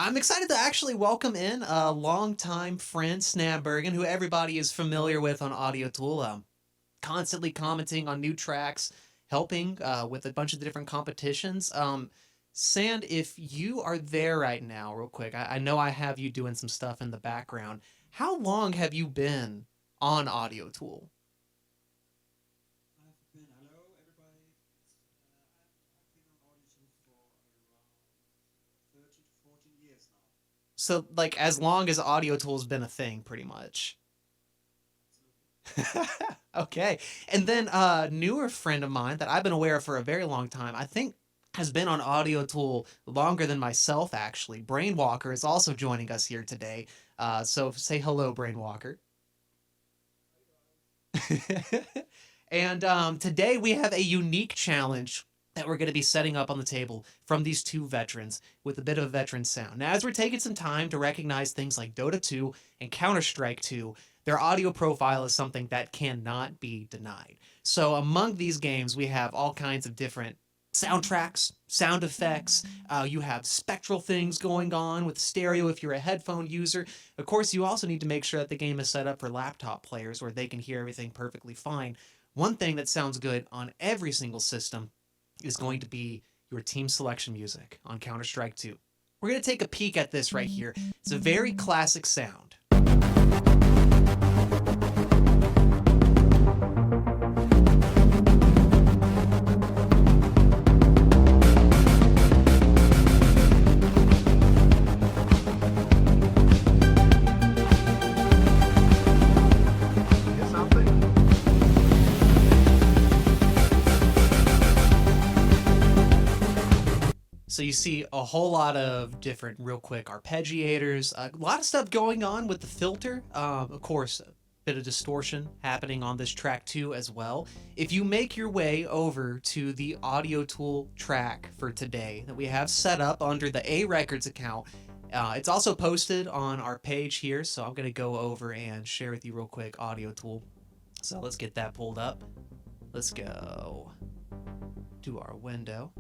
I'm excited to actually welcome in a longtime friend, Snapbergen, who everybody is familiar with on Audiotool, constantly commenting on new tracks, helping with a bunch of the different competitions. Sand, if you are there right now, real quick, I know I have you doing some stuff in the background. How long have you been on Audiotool? Hello everybody. I've been on Audiotool for around 30 to 14 years now. So, like, as long as Audiotool's been a thing, pretty much. Absolutely. Okay. And then a newer friend of mine that I've been aware of for a very long time, I think has been on Audiotool longer than myself, actually. Brainwalker is also joining us here today. So say hello, Brainwalker. And today we have a unique challenge that we're going to be setting up on the table from these two veterans with a bit of a veteran sound. Now, as we're taking some time to recognize things like Dota 2 and Counterstrike 2, their audio profile is something that cannot be denied. So among these games, we have all kinds of different soundtracks, sound effects. You have spectral things going on with stereo if you're a headphone user. Of course, you also need to make sure that the game is set up for laptop players where they can hear everything perfectly fine. One thing that sounds good on every single system is going to be your team selection music on Counter-Strike 2. We're going to take a peek at this right here. It's a very classic sound. So you see a whole lot of different, real quick, arpeggiators, a lot of stuff going on with the filter. Of course, a bit of distortion happening on this track too as well. If you make your way over to the Audiotool track for today that we have set up under the A Records account, it's also posted on our page here, so I'm going to go over and share with you real quick Audiotool. So let's get that pulled up. Let's go to our window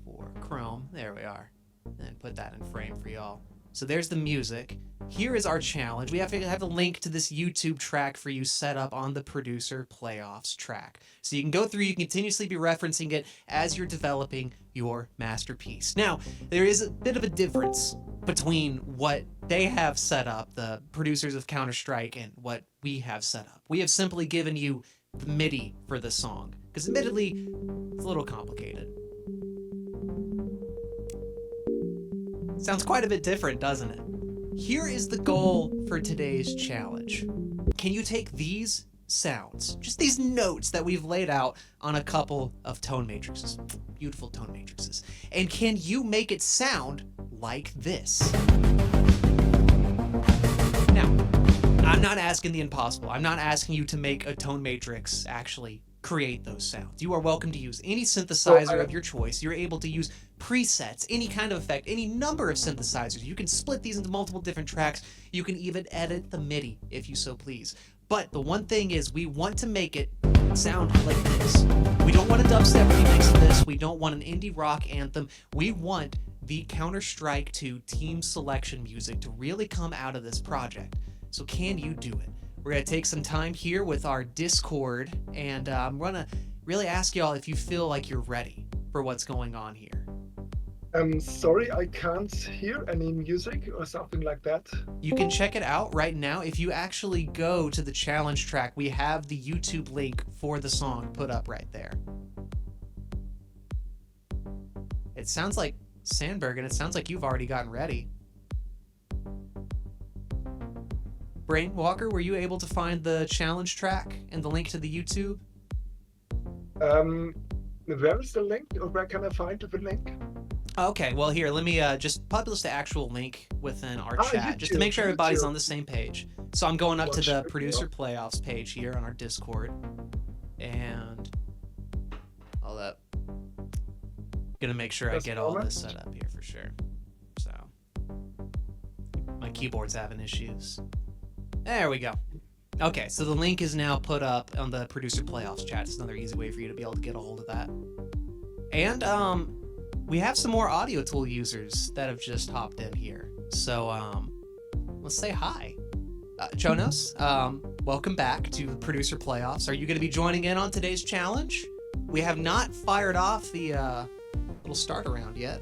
for Chrome. There we are. And put that in frame for y'all. So there's the music. Here is our challenge. We have to have a link to this YouTube track for you set up on the Producer Playoffs track. So you can go through, you can continuously be referencing it as you're developing your masterpiece. Now, there is a bit of a difference between what they have set up, the producers of Counter-Strike, and what we have set up. We have simply given you the Midi for the song, because admittedly, it's a little complicated. Sounds quite a bit different, doesn't it? Here is the goal for today's challenge. Can you take these sounds, just these notes that we've laid out on a couple of tone matrices, beautiful tone matrices, and can you make it sound like this? Now, I'm not asking the impossible. I'm not asking you to make a tone matrix actually create those sounds. You are welcome to use any synthesizer of your choice. You're able to use presets, any kind of effect, any number of synthesizers. You can split these into multiple different tracks. You can even edit the MIDI if you so please. But the one thing is we want to make it sound like this. We don't want a dubstep remix of this. We don't want an indie rock anthem. We want the Counter-Strike 2 team selection music to really come out of this project. So can you do it? We're going to take some time here with our Discord, and I'm going to really ask y'all if you feel like you're ready for what's going on here. Sorry, I can't hear any music or something like that. You can check it out right now. If you actually go to the challenge track, we have the YouTube link for the song put up right there. It sounds like Sandberg, and it sounds like you've already gotten ready. Brainwalker, were you able to find the challenge track and the link to the YouTube? Where is the link, or where can I find the link? Okay, well here, let me just publish the actual link within our chat, just to make sure everybody's on the same page. So I'm going up to the Producer Playoffs page here on our Discord, and all that. Gonna make sure I get all this set up here for sure. So my keyboard's having issues. There we go. Okay, so the link is now put up on the Producer Playoffs chat. It's another easy way for you to be able to get a hold of that. And we have some more Audiotool users that have just hopped in here. So let's say hi. Jonas, welcome back to the Producer Playoffs. Are you going to be joining in on today's challenge? We have not fired off the little start around yet.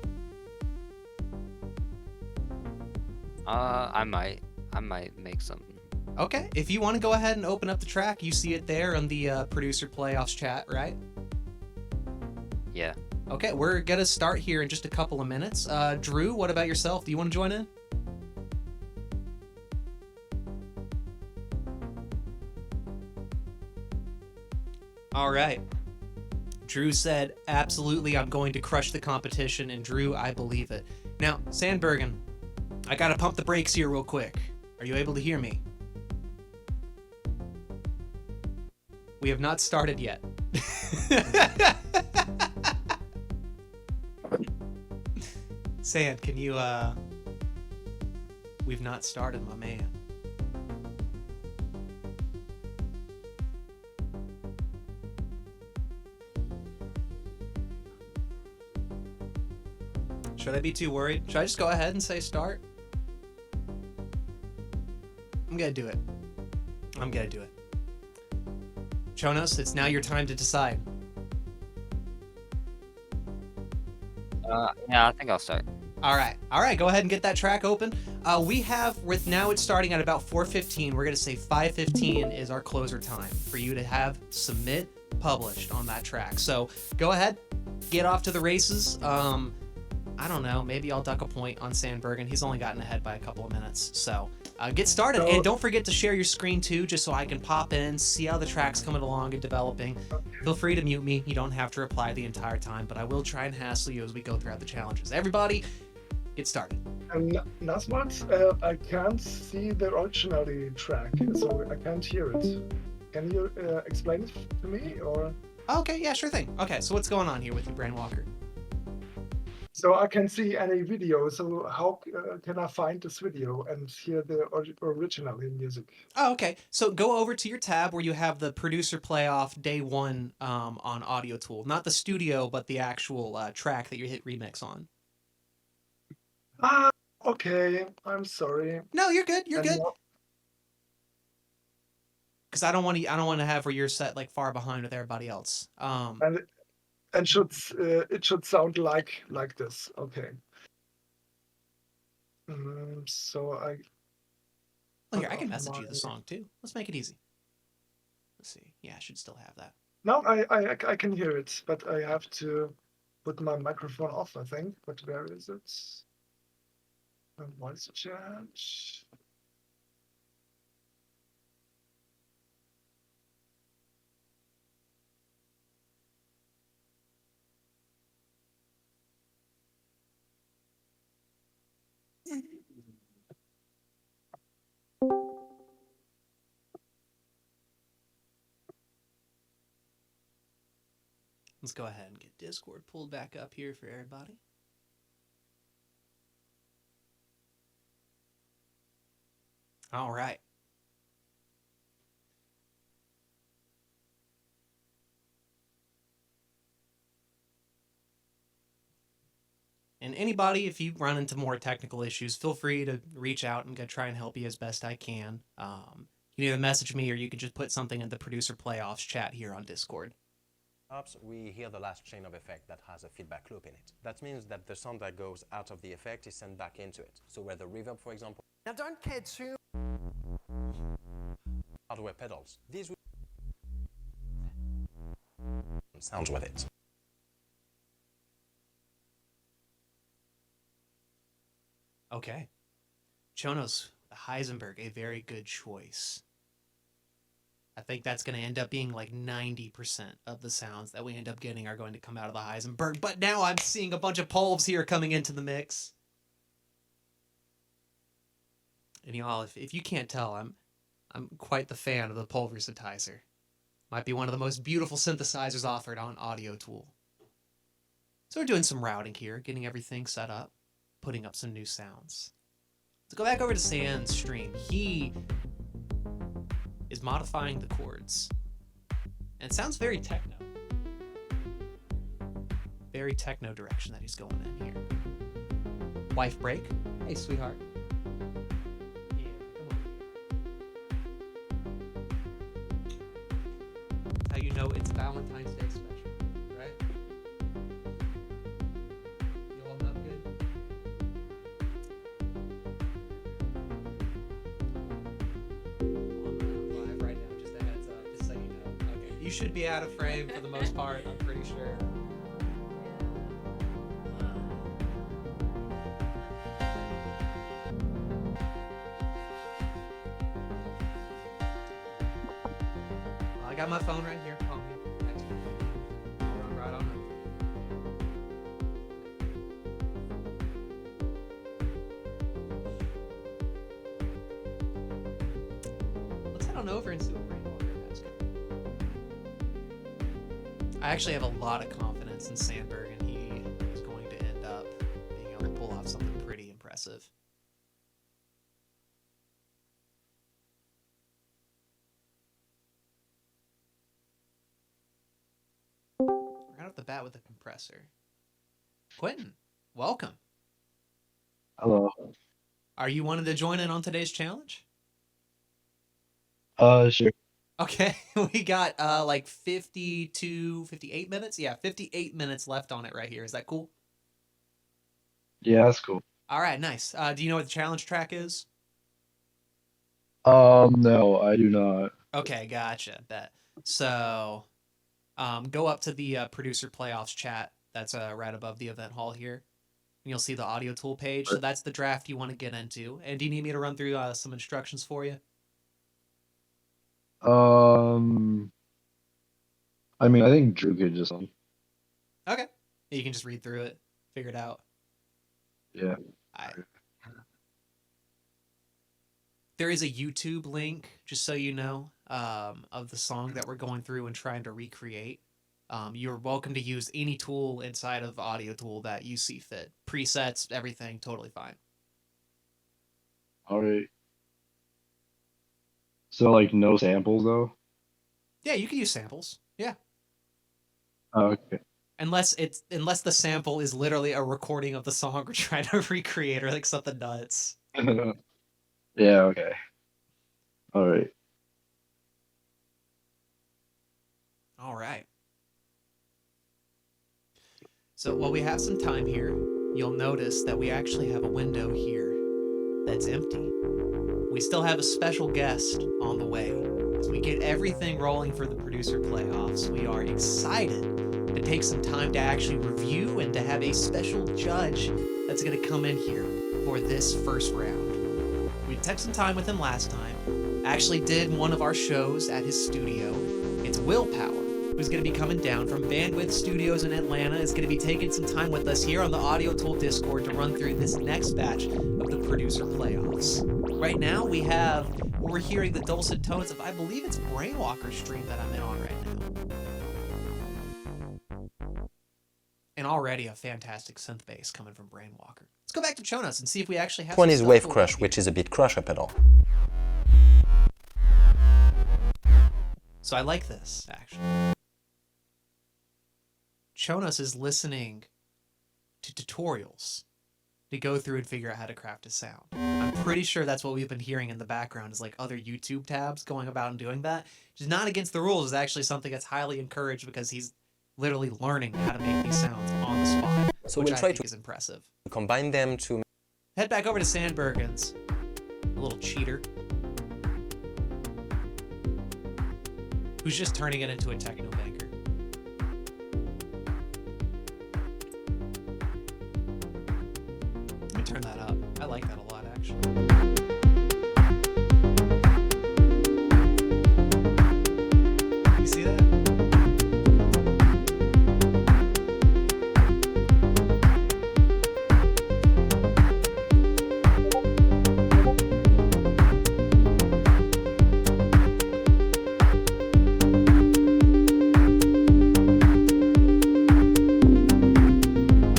I might make some. Okay, if you want to go ahead and open up the track, you see it there on the Producer Playoffs chat, right? Yeah. Okay, we're going to start here in just a couple of minutes. Drew, what about yourself? Do you want to join in? All right. Drew said, absolutely, I'm going to crush the competition, and Drew, I believe it. Now, Sandbergen, I gotta pump the brakes here real quick. Are you able to hear me? We have not started yet. Sand, can you, We've not started, my man. Should I be too worried? Should I just go ahead and say start? I'm gonna do it. I'm gonna do it. Jonas, it's now your time to decide. Yeah, I think I'll start. All right, go ahead and get that track open. We have, with now it's starting at about 4:15. We're gonna say 5:15 is our closer time for you to have submit published on that track. So go ahead, get off to the races. I don't know, maybe I'll duck a point on Sandbergen. He's only gotten ahead by a couple of minutes. So get started, and don't forget to share your screen too, just so I can pop in, see how the track's coming along and developing. Feel free to mute me. You don't have to reply the entire time, but I will try and hassle you as we go throughout the challenges. Everybody, get started. And last month, I can't see the original track, so I can't hear it. Can you explain it to me, or? Okay, yeah, sure thing. Okay, so what's going on here with you, Brainwalker? So I can see any video. So how can I find this video and hear the original music? Oh, okay. So go over to your tab where you have the Producer Playoff Day 1 on Audiotool. Not the studio, but the actual track that you hit remix on. Ah, okay. I'm sorry. No, you're good. You're And good. now- Because I don't want to have where you're set like far behind with everybody else. And it should sound like this. Okay. So Well, here, I can message you the song too. Let's make it easy. Let's see. Yeah, I should still have that. now I can hear it, but I have to put my microphone off, I think. But where is it? Voice chat. Let's go ahead and get Discord pulled back up here for everybody. All right. And anybody, if you run into more technical issues, feel free to reach out and try and help you as best I can. You can either message me or you can just put something in the Producer Playoffs chat here on Discord. We hear the last chain of effect that has a feedback loop in it. That means that the sound that goes out of the effect is sent back into it. So where the reverb, for example, Now don't care too hardware pedals, these sounds with it. Okay. Chonos, the Heisenberg, a very good choice. I think that's going to end up being like 90% of the sounds that we end up getting are going to come out of the Heisenberg. But now I'm seeing a bunch of Pulves here coming into the mix. And y'all, if you can't tell, I'm quite the fan of the Pulversitizer. Might be one of the most beautiful synthesizers offered on Audiotool. So we're doing some routing here, getting everything set up, putting up some new sounds. Let's go back over to Sand's stream. He is modifying the chords. And it sounds very techno. Very techno direction that he's going in here. Wife break. Hey, sweetheart. you know it's Valentine's Day special, right? You holding up good? I'm live right now, just a heads up, just so you know. Okay, you should be out of frame for the most part, I'm pretty sure. I got my phone right here. Call me. Text me. I'll run right on it. Let's head on over and see what Rainwalker has going. I actually have a lot of confidence in Sandberg, and he is going to end up being able to pull off something pretty impressive. Right off the bat with the compressor. Quentin, welcome. Hello. Are you wanting to join in on today's challenge? Sure. Okay, we got like 58 minutes. Yeah, 58 minutes left on it right here. Is that cool? Yeah, that's cool. All right, nice. Do you know what the challenge track is? No, I do not. Okay, gotcha. Bet. So, go up to the producer playoffs chat. That's right above the event hall here. And you'll see the Audiotool page. So that's the draft you want to get into. And do you need me to run through some instructions for you? I mean, I think Drew could just, Okay. You can just read through it, figure it out. yeah. There is a YouTube link, just so you know, of the song that we're going through and trying to recreate. You're welcome to use any tool inside of Audiotool that you see fit. Presets, everything, totally fine. All right. So, like, no samples, though? Yeah, you can use samples. Yeah. Oh, okay. Unless the sample is literally a recording of the song we're trying to recreate or like something nuts. Yeah, okay. All right. All right. So while we have some time here, you'll notice that we actually have a window here that's empty. We still have a special guest on the way. As we get everything rolling for the producer playoffs, we are excited to take some time to actually review and to have a special judge that's going to come in here for this first round. We took some time with him last time. Actually did one of our shows at his studio. It's Willpower, who's going to be coming down from Bandwidth Studios in Atlanta, is going to be taking some time with us here on the Audiotool Discord to run through this next batch of the producer playoffs. Right now, we're hearing the dulcet tones of, I believe it's Brainwalker's stream that I'm in on right now. And already a fantastic synth bass coming from Brainwalker. Let's go back to Chonos and see if we actually have One some is stuff Wave pulled Crush, up which here. is a bit crusher pedal. So I like this, actually. Chonos is listening to tutorials to go through and figure out how to craft a sound. I'm pretty sure that's what we've been hearing in the background is like other YouTube tabs going about and doing that. Which is not against the rules. It's actually something that's highly encouraged because he's literally learning how to make these sounds on the spot, So which we'll I try think to is impressive. combine them to Head back over to Sandbergen's. A little cheater. Who's just turning it into a techno banker. Let me turn that up. I like that a lot, actually. You see that?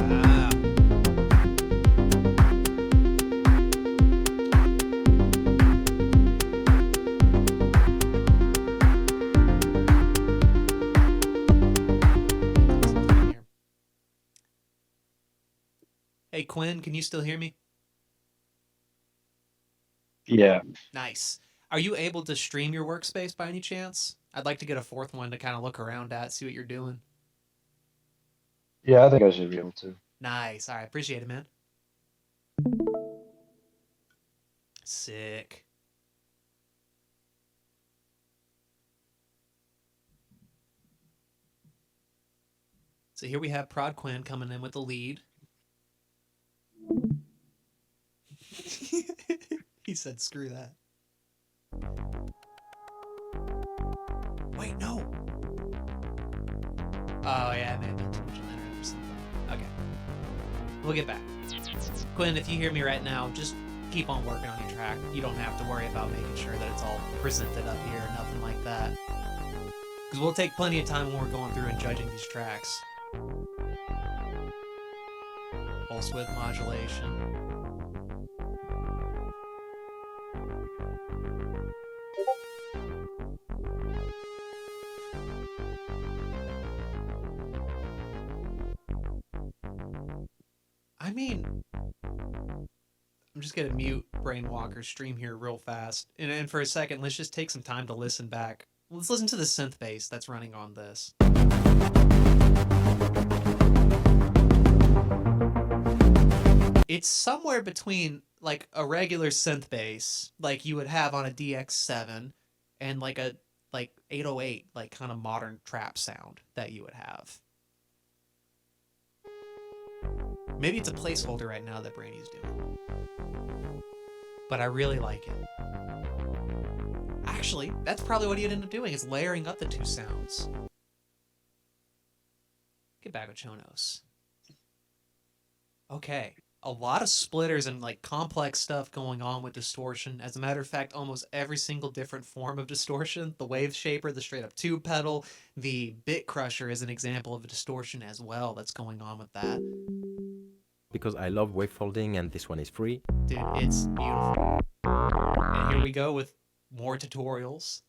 Wow. Hey Quinn, can you still hear me? Yeah. Nice. Are you able to stream your workspace by any chance? I'd like to get a fourth one to kind of look around at, see what you're doing. Yeah, I think I should be able to. Nice. All right. Appreciate it, man. Sick. So here we have Prod Quinn coming in with the lead. He said, screw that. Wait, no. Oh, yeah, I may have done too much on that or something. Okay. We'll get back. Quinn, if you hear me right now, just keep on working on your track. You don't have to worry about making sure that it's all presented up here, nothing like that. Because we'll take plenty of time when we're going through and judging these tracks. Pulse width modulation. I mean, I'm just gonna mute Brainwalker's stream here real fast. And for a second, let's just take some time to listen back. Let's listen to the synth bass that's running on this. It's somewhere between like a regular synth bass, like you would have on a DX7, and like a 808, like kind of modern trap sound that you would have. Maybe it's a placeholder right now that Brainy's doing. But I really like it. Actually, that's probably what he'd end up doing, is layering up the two sounds. Get back with Chonos. Okay. A lot of splitters and like complex stuff going on with distortion. As a matter of fact, almost every single different form of distortion. The wave shaper, the straight up tube pedal, the bit crusher is an example of a distortion as well that's going on with that. Because I love wavefolding and this one is free. Dude, it's beautiful. And here we go with more tutorials.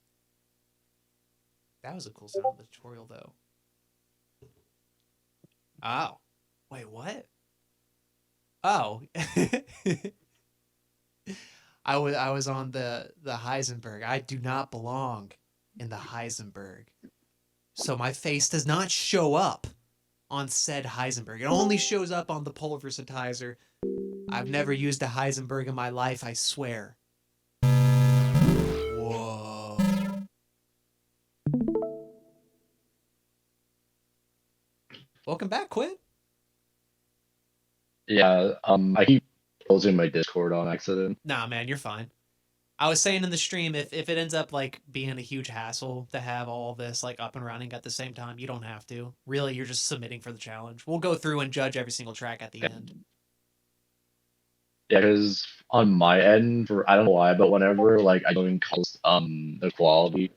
That was a cool sound of the tutorial though. Oh. Wait, what? Oh. I was on the Heisenberg. I do not belong in the Heisenberg. So my face does not show up on said Heisenberg. It only shows up on the pulversatizer. I've never used a Heisenberg in my life, I swear. Whoa. Welcome back, Quinn. Yeah, I keep closing my Discord on accident. Nah, man, you're fine. I was saying in the stream, if it ends up like being a huge hassle to have all this like up and running at the same time, you don't have to. Really, you're just submitting for the challenge. We'll go through and judge every single track at the end. Yeah, because on my end, for I don't know why, but whenever like I don't close the quality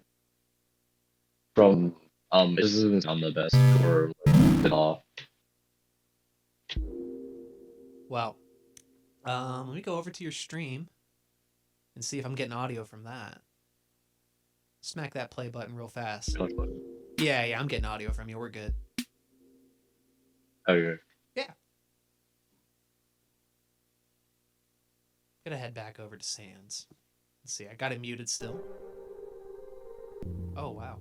from it doesn't sound the best or like off. Well, let me go over to your stream and see if I'm getting audio from that. Smack that play button real fast. Yeah, I'm getting audio from you. We're good. Okay. Yeah. Gonna head back over to Sans. Let's see, I got it muted still. Oh, wow.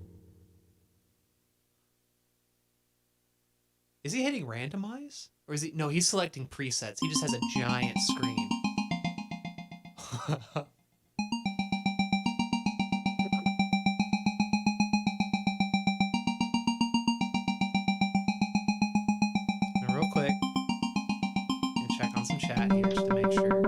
Is he hitting randomize? Or is he... No, he's selecting presets. He just has a giant screen. And real quick, I'm gonna check on some chat here just to make sure.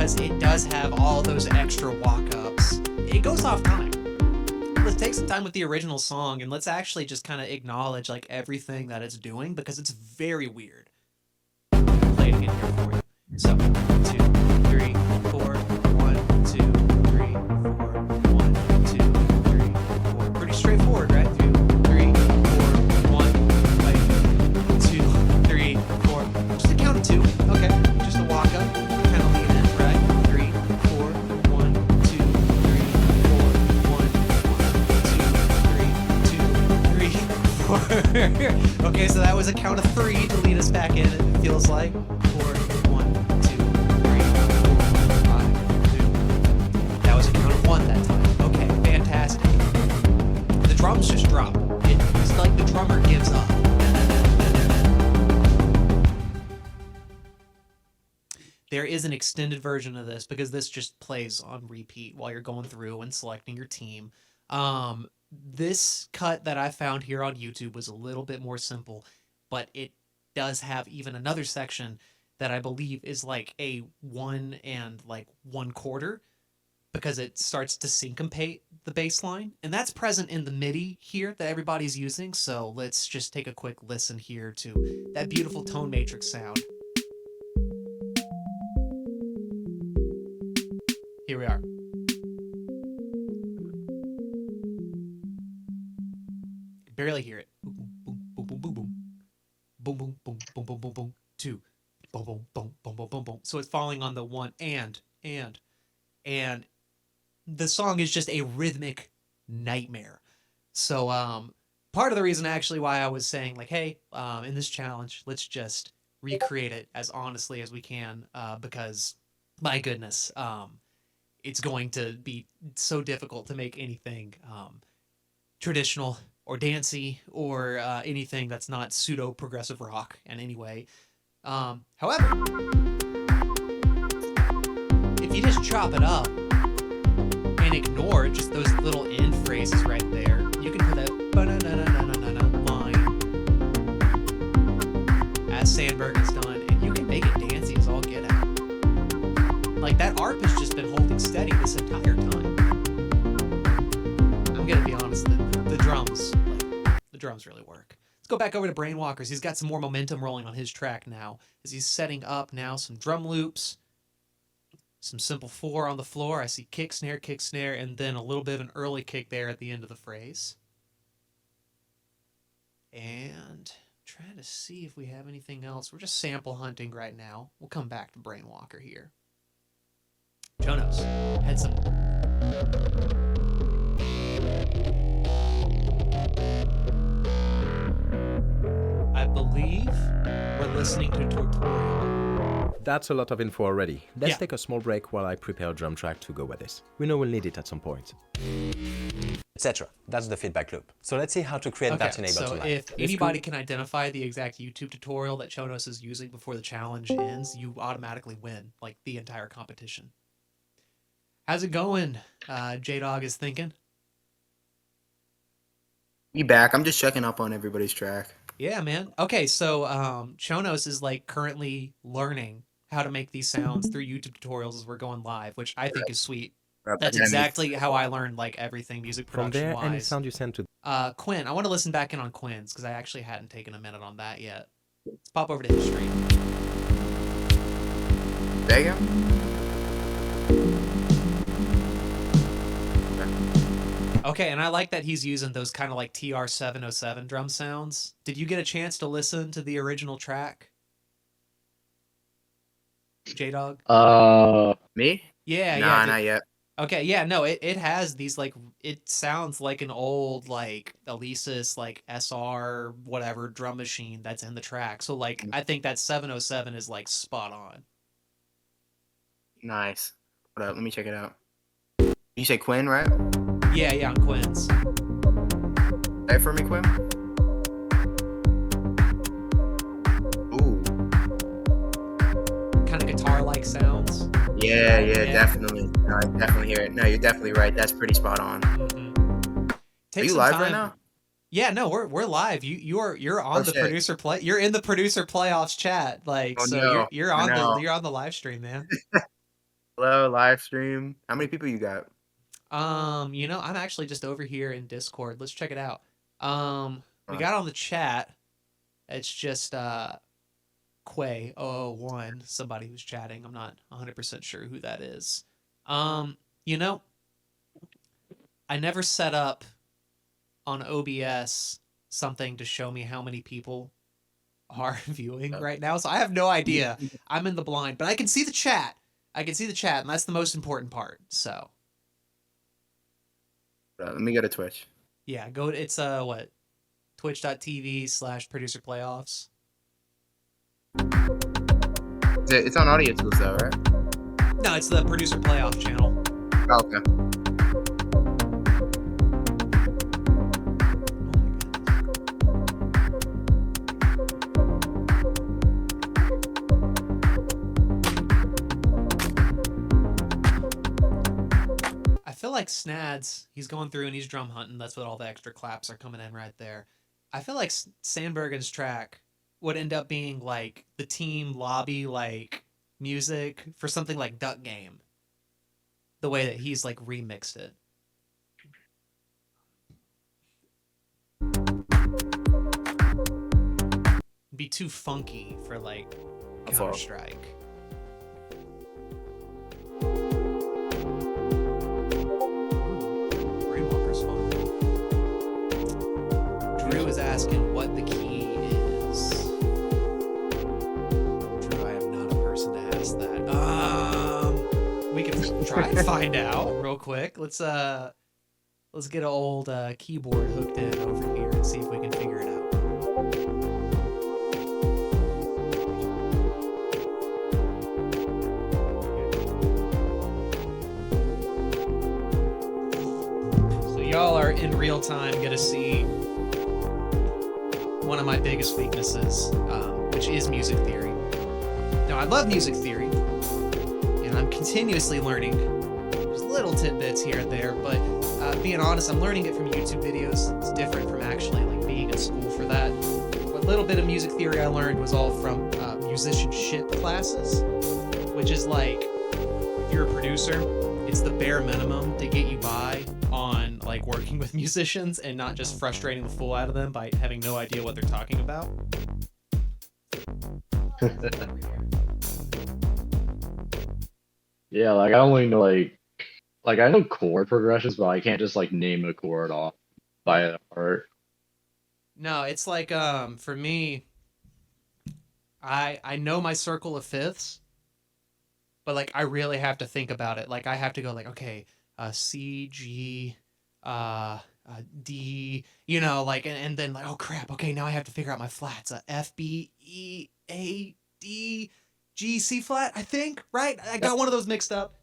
because it does have all those extra walk-ups. It goes off time. Let's take some time with the original song and let's actually just kind of acknowledge like everything that it's doing because it's very weird. Play it again here for you. So 2, 3, 4, 1, 2, 3, 4, 1, 2, 3, 4. Pretty straightforward, right? 2, 3, 4, 1, like 2, 3, 4. Just a count of 2. Okay, just a walk up. Kind of lean in, right? 3, 4, 1, 2, 3, 4, 1, 2, 3, 2, 3, 4. Okay, so that was a count of 3 to lead us back in. It feels like 4, 1, 2, 3, 4, 5, 2. That was a count of 1 that time. Okay, fantastic. The drums just drop. It's like the drummer gives up. There is an extended version of this because this just plays on repeat while you're going through and selecting your team. This cut that I found here on YouTube was a little bit more simple, but it does have even another section that I believe is like a 1 and like 1/4 because it starts to syncopate the bass line. And that's present in the Midi here that everybody's using. So let's just take a quick listen here to that beautiful tone matrix sound. Here we are. Barely hear it. Boom, boom, boom, boom, boom, boom. Boom, boom, boom, boom, boom, boom, boom. 2. Boom, boom, boom, boom, boom, boom, boom. So it's falling on the 1 and the song is just a rhythmic nightmare. So part of the reason actually why I was saying like, hey, in this challenge, let's just recreate it as honestly as we can, because my goodness, it's going to be so difficult to make anything traditional or dancey or anything that's not pseudo progressive rock in any way. However, if you just chop it up and ignore just those little end phrases right there, you can put that ba-na-na-na-na-na-na line as Sandberg has done, and you can make it dancey as all get out. Like that ARP has just been holding steady this entire time. I'm gonna be honest, the drums, the drums really work. Let's go back over to Brainwalkers. He's got some more momentum rolling on his track now as he's setting up now some drum loops, some simple 4 on the floor. I see kick, snare, and then a little bit of an early kick there at the end of the phrase. And trying to see if we have anything else. We're just sample hunting right now. We'll come back to Brainwalker here. Jonas, had some. I believe we're listening to a tutorial. That's a lot of info already. Let's Yeah. take a small break while I prepare a drum track to go with this. We know we'll need it at some point. Etc. That's the feedback loop. So let's see how to create that in Ableton so Live. if anybody can identify the exact YouTube tutorial that Chonos is using before the challenge ends, you automatically win, like the entire competition. How's it going? J-Dog is thinking. You back? I'm just checking up on everybody's track. Yeah, man. Okay, so Chonos is like currently learning how to make these sounds through YouTube tutorials as we're going live, which I think is sweet. That's exactly how I learned like everything music From production there, any wise. sound you send to Quinn, I want to listen back in on Quinn's because I actually hadn't taken a minute on that yet. Let's pop over to history. There you go. Okay, and I like that he's using those kind of like TR-707 drum sounds. Did you get a chance to listen to the original track? J-Dog? Me? Yeah, Nah, yeah. not yet. Okay, yeah, no, it has these like, it sounds like an old like Alesis like SR whatever drum machine that's in the track. So like, I think that 707 is like spot on. Nice. Hold up, let me check it out. You say Quinn, right? Yeah, on Quinn's. Play it for me, Quinn. Ooh. Kind of guitar-like sounds. Yeah, definitely. No, I definitely hear it. No, you're definitely right. That's pretty spot on. Mm-hmm. Are you live right now? Yeah, no, we're live. You're on the shit. producer play. You're in the producer playoffs chat. Like, Oh, so no. you're on the live stream, man. Hello, live stream. How many people you got? I'm actually just over here in Discord. Let's check it out. We got on the chat. It's just Quay001, somebody who's chatting. I'm not 100% sure who that is. I never set up on OBS something to show me how many people are viewing right now, so I have no idea. I'm in the blind, but I can see the chat. And that's the most important part. So Let me go to Twitch. yeah, it's what? Twitch.tv/producerplayoffs. It's on Audiotool though, right? No, it's the Producer Playoff channel. Oh, okay. I feel like Snads, he's going through and he's drum hunting. That's what all the extra claps are coming in right there. I feel like Sandbergen's track would end up being like the team lobby like music for something like Duck Game. The way that he's like remixed it. It'd be too funky for like Counterstrike. Rainwalker's fun. Drew is asking what the key is. Drew, I am not a person to ask that. We can try and find out real quick. Let's get an old keyboard hooked in over here and see if we can figure it out. So y'all are in real time gonna see one of my biggest weaknesses, which is music theory. Now, I love music theory, and I'm continuously learning just little tidbits here and there, but being honest, I'm learning it from YouTube videos. It's different from actually like being in school for that. What little bit of music theory I learned was all from musicianship classes, which is like, if you're a producer, it's the bare minimum to get you by on like working with musicians and not just frustrating the fool out of them by having no idea what they're talking about. Yeah, like I only know like I know chord progressions, but I can't just like name a chord off by heart. No, it's like for me, I know my circle of fifths, but like I really have to think about it. Like I have to go like, okay, C, G, D, like, and then like, oh crap, okay, now I have to figure out my flats. F, B, E, A, D, G, C flat, I think, right? I got one of those mixed up.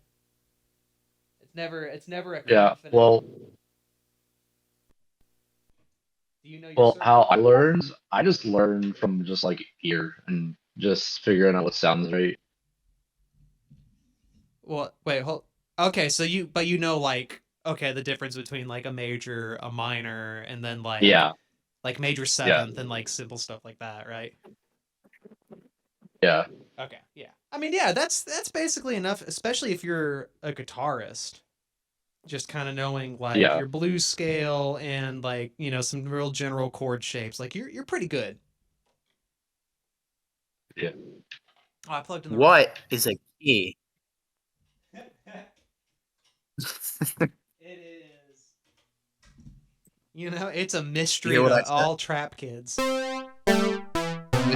It's never a Yeah, confident. well, Do you know your well, circle? how I learned, I just learned from just like ear and just figuring out what sounds right. Well, wait, hold. Okay, so you know like, okay, the difference between like a major, a minor, and then like Yeah, like major seventh and like simple stuff like that, right? yeah, Okay, yeah. I mean, yeah, that's basically enough, especially if you're a guitarist. Just kind of knowing like Yeah. your blues scale and like, some real general chord shapes. Like you're pretty good. Yeah. Oh, I plugged in the What is a key? It is. It's a mystery You hear what I to said? all trap kids.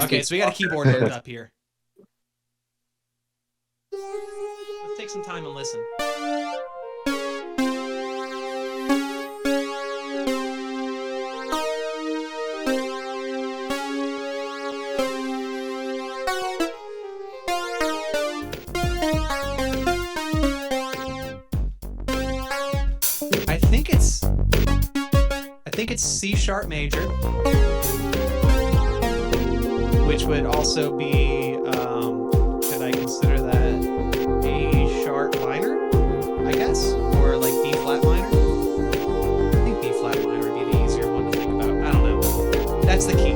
Okay, so we got a keyboard hooked up here. Let's take some time and listen. I think it's C sharp major, which would also be, should I consider that A sharp minor, I guess? Or like B flat minor? I think B flat minor would be the easier one to think about. I don't know. That's the key.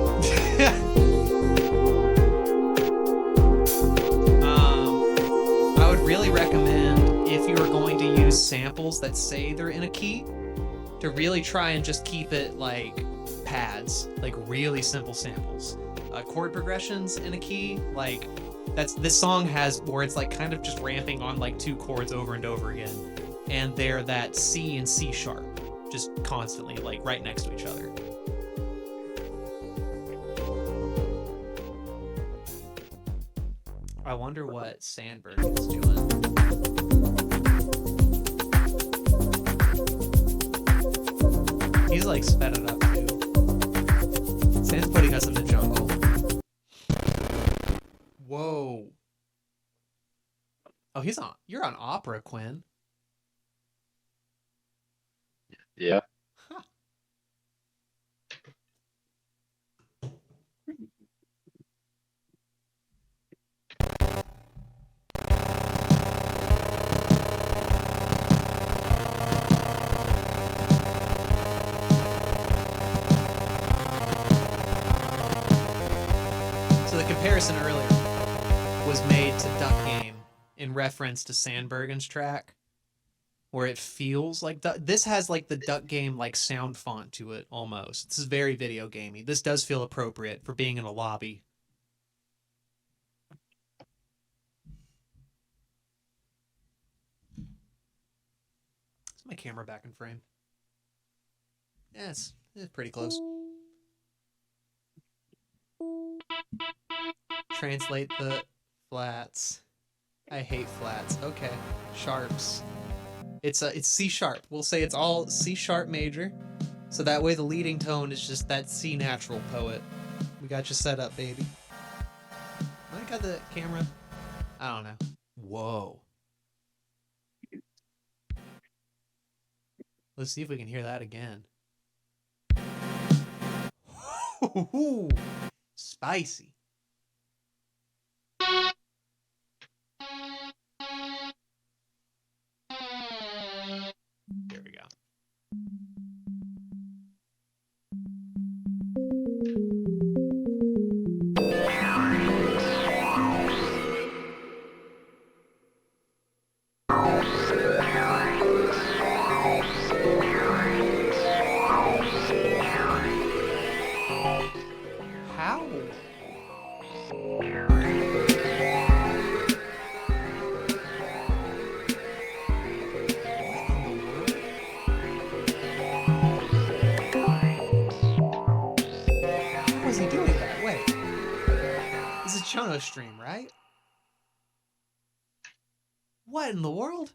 I would really recommend use samples that say they're in a key to really try and just keep it like pads, like really simple samples. Chord progressions in a key, like this song has where it's like kind of just ramping on like 2 chords over and over again, and they're that C and C sharp, just constantly like right next to each other. I wonder what Sandberg is doing. He's like sped it up too. Sand's putting us in the jungle. Whoa. Oh, you're on opera, Quinn. Yeah. Huh. So the comparison earlier was made to Duck Game in reference to Sandbergen's track, where it feels like this has like the Duck Game like sound font to it almost. This is very video gamey. This does feel appropriate for being in a lobby. Is my camera back in frame? Yeah, it's pretty close. Translate the flats. I hate flats. Okay. Sharps. It's C sharp. We'll say it's all C sharp major. So that way the leading tone is just that C natural poet. We got you set up, baby. I got the camera. I don't know. Whoa. Let's see if we can hear that again. Spicy. There we go. How? How is he doing that? Wait. This is Chono stream, right? What in the world?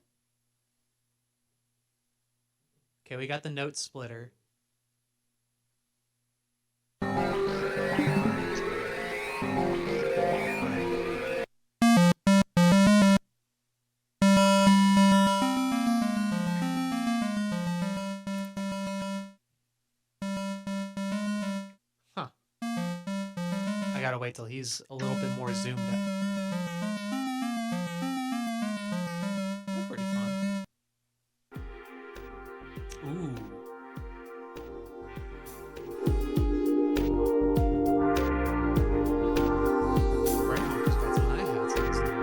Okay, we got the note splitter. Huh. I gotta wait till he's a little bit more zoomed out. That's pretty fun. Ooh. Framework's got some hi-hats in this thing.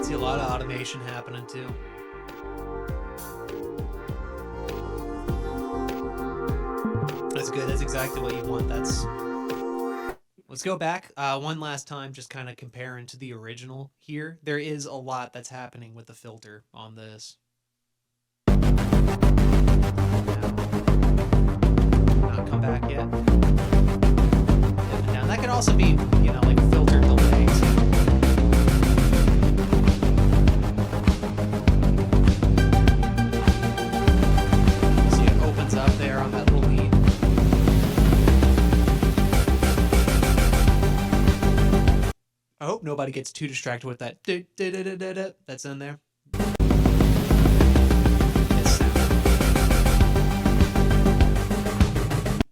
See a lot of automation happening too. That's good. That's exactly what you want. Let's go back one last time, just kind of comparing to the original here. There is a lot that's happening with the filter on this. Not come back yet. Now that could also be, you know, like filter delays. See, it opens up there on that little lead. I hope nobody gets too distracted with that that's in there.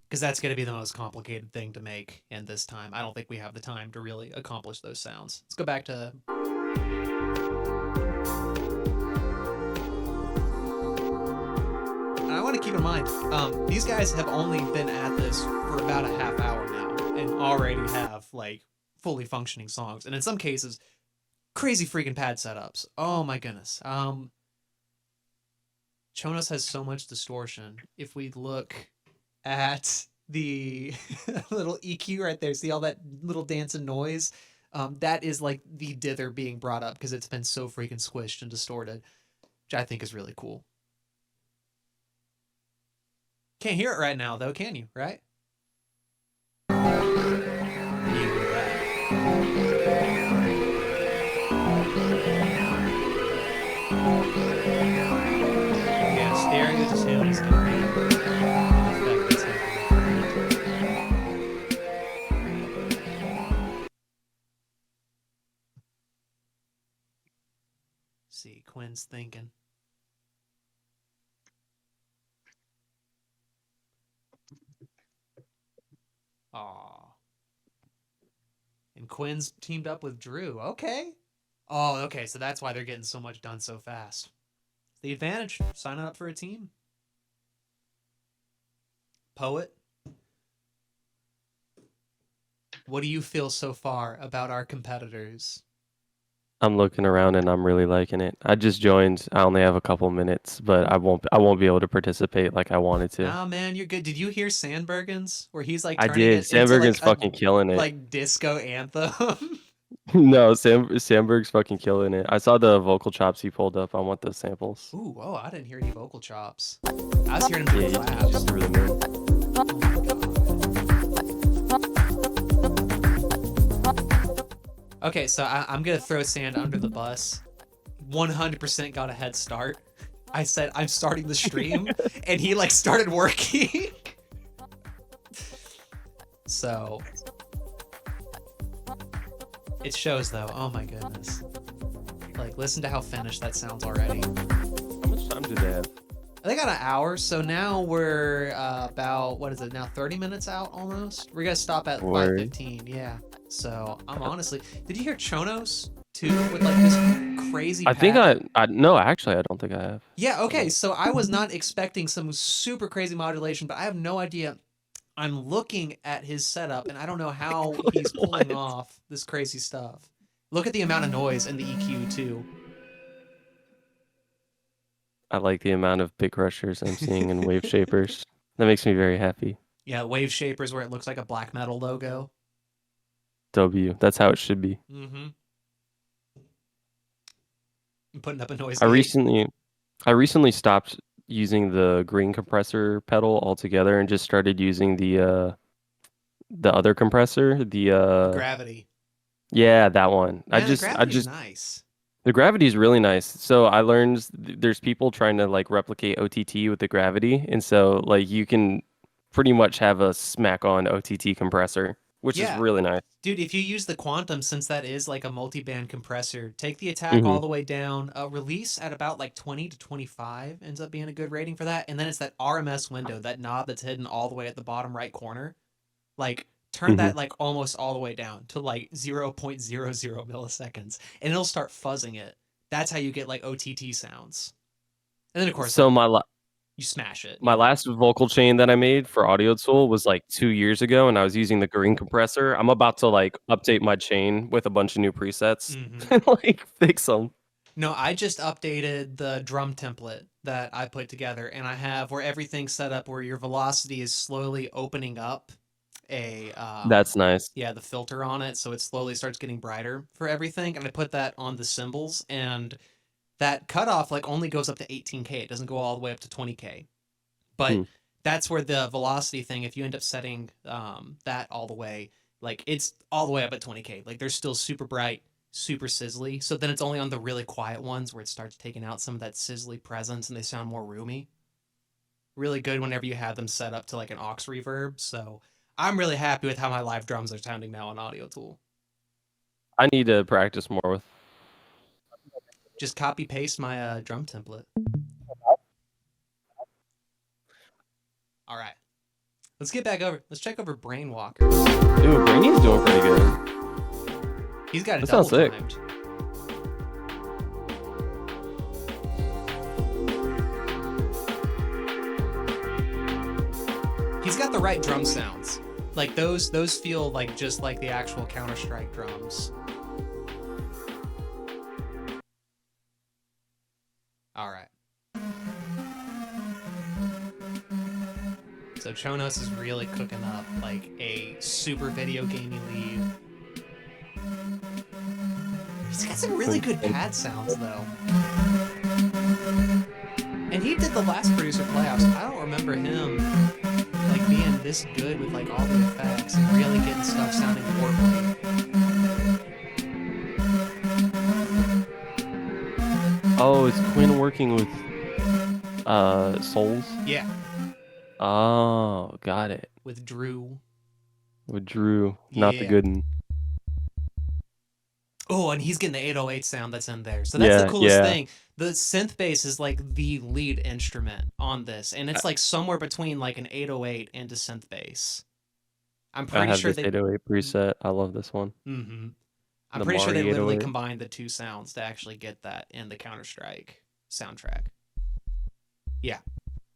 Because that's going to be the most complicated thing to make in this time. I don't think we have the time to really accomplish those sounds. Let's go back to... And I want to to keep in mind, these guys have only been at this for about a half hour now and already have like fully functioning songs. And in some cases, crazy freaking pad setups. Oh my goodness. Chonos has so much distortion. If we look at the little EQ right there, see all that little dancing noise? That is like the dither being brought up because it's been so freaking squished and distorted, which I think is really cool. Can't hear it right now though, can you? Right? Yeah, staring at the tune is gonna be an effect that's happening. See, Quinn's thinking. Aw. And Quinn's teamed up with Drew. Okay. Oh, okay. So that's why they're getting so much done so fast. The advantage, signing up for a team. Poet, what do you feel so far about our competitors? I'm looking around and I'm really liking it. I just joined. I only have a couple minutes, but I won't be able to participate like I wanted to. Nah, man, you're good. Did you hear Sandbergen's where he's like I turning did. it into Sandbergen's like fucking killing it. like disco anthem? No, Sandberg's fucking killing it. I saw the vocal chops he pulled up. I want those samples. Ooh, oh, I didn't hear any vocal chops. I was hearing him do Yeah, claps. just threw them in. Okay, so I'm gonna throw Sand under the bus. 100% got a head start. I said I'm starting the stream, and he like started working. So it shows though. Oh my goodness! Like, listen to how finished that sounds already. How much time do they have? They got an hour, so now we're about, what is it now, 30 minutes out almost? We're gonna stop at Word. 5:15, yeah. So I'm honestly, did you hear Chonos too with like this crazy? I think pad? no, actually, I don't think I have. Yeah, okay. So I was not expecting some super crazy modulation, but I have no idea. I'm looking at his setup, and I don't know how he's pulling off this crazy stuff. Look at the amount of noise in the EQ too. I like the amount of big rushers I'm seeing in wave shapers. That makes me very happy. Yeah, wave shapers where it looks like a black metal logo. W. That's how it should be. Mm-hmm. I'm putting up a noise I gate. recently stopped using the green compressor pedal altogether and just started using the other compressor, Gravity. yeah, that one. Man, the gravity is nice. The gravity is really nice. So I learned there's people trying to like replicate OTT with the gravity, and so like you can pretty much have a smack on OTT compressor, which is really nice. Dude, if you use the Quantum, since that is like a multi-band compressor, take the attack all the way down, release at about like 20 to 25 ends up being a good rating for that. And then it's that RMS window, that knob that's hidden all the way at the bottom right corner. Like, turn that like almost all the way down to like 0.00 milliseconds, and it'll start fuzzing it. That's how you get like OTT sounds. And then of course, so you smash it. My last vocal chain that I made for Audiotool was like 2 years ago, and I was using the green compressor. I'm about to like update my chain with a bunch of new presets and like fix them. No, I just updated the drum template that I put together, and I have where everything's set up where your velocity is slowly opening up a that's nice. Yeah, the filter on it, so it slowly starts getting brighter for everything. And I put that on the cymbals, and that cutoff like only goes up to 18K. It doesn't go all the way up to 20K. But that's where the velocity thing, if you end up setting that all the way, like it's all the way up at 20K. Like they're still super bright, super sizzly. So then it's only on the really quiet ones where it starts taking out some of that sizzly presence and they sound more roomy. Really good whenever you have them set up to like an aux reverb. So I'm really happy with how my live drums are sounding now on Audiotool. I need to practice more with. Just copy paste my drum template. All right, let's get back over. Let's check over Brainwalker. Dude, Brainy's doing pretty good. He's got it That sounds double sick. timed. He's got the right drum sounds. Like those feel like just like the actual Counterstrike drums. All right. So Chonos is really cooking up like a super video gamey lead. He's got some really good pad sounds though. And he did the last producer playoffs. I don't remember him like being this good with like all the effects and really getting stuff sounding horribly. Oh, is Quinn working with Souls? Yeah, Oh, got it. with Drew. With Drew, not the Yeah. good one. Oh, and he's getting the 808 sound that's in there. So that's the coolest yeah. thing. The synth bass is like the lead instrument on this, and it's like somewhere between like an 808 and a synth bass. I'm I pretty have sure this they. 808 preset. I love this one. Mm-hmm. I'm The pretty sure they Mari literally 808. combined the two sounds to actually get that in the Counter-Strike soundtrack. Yeah,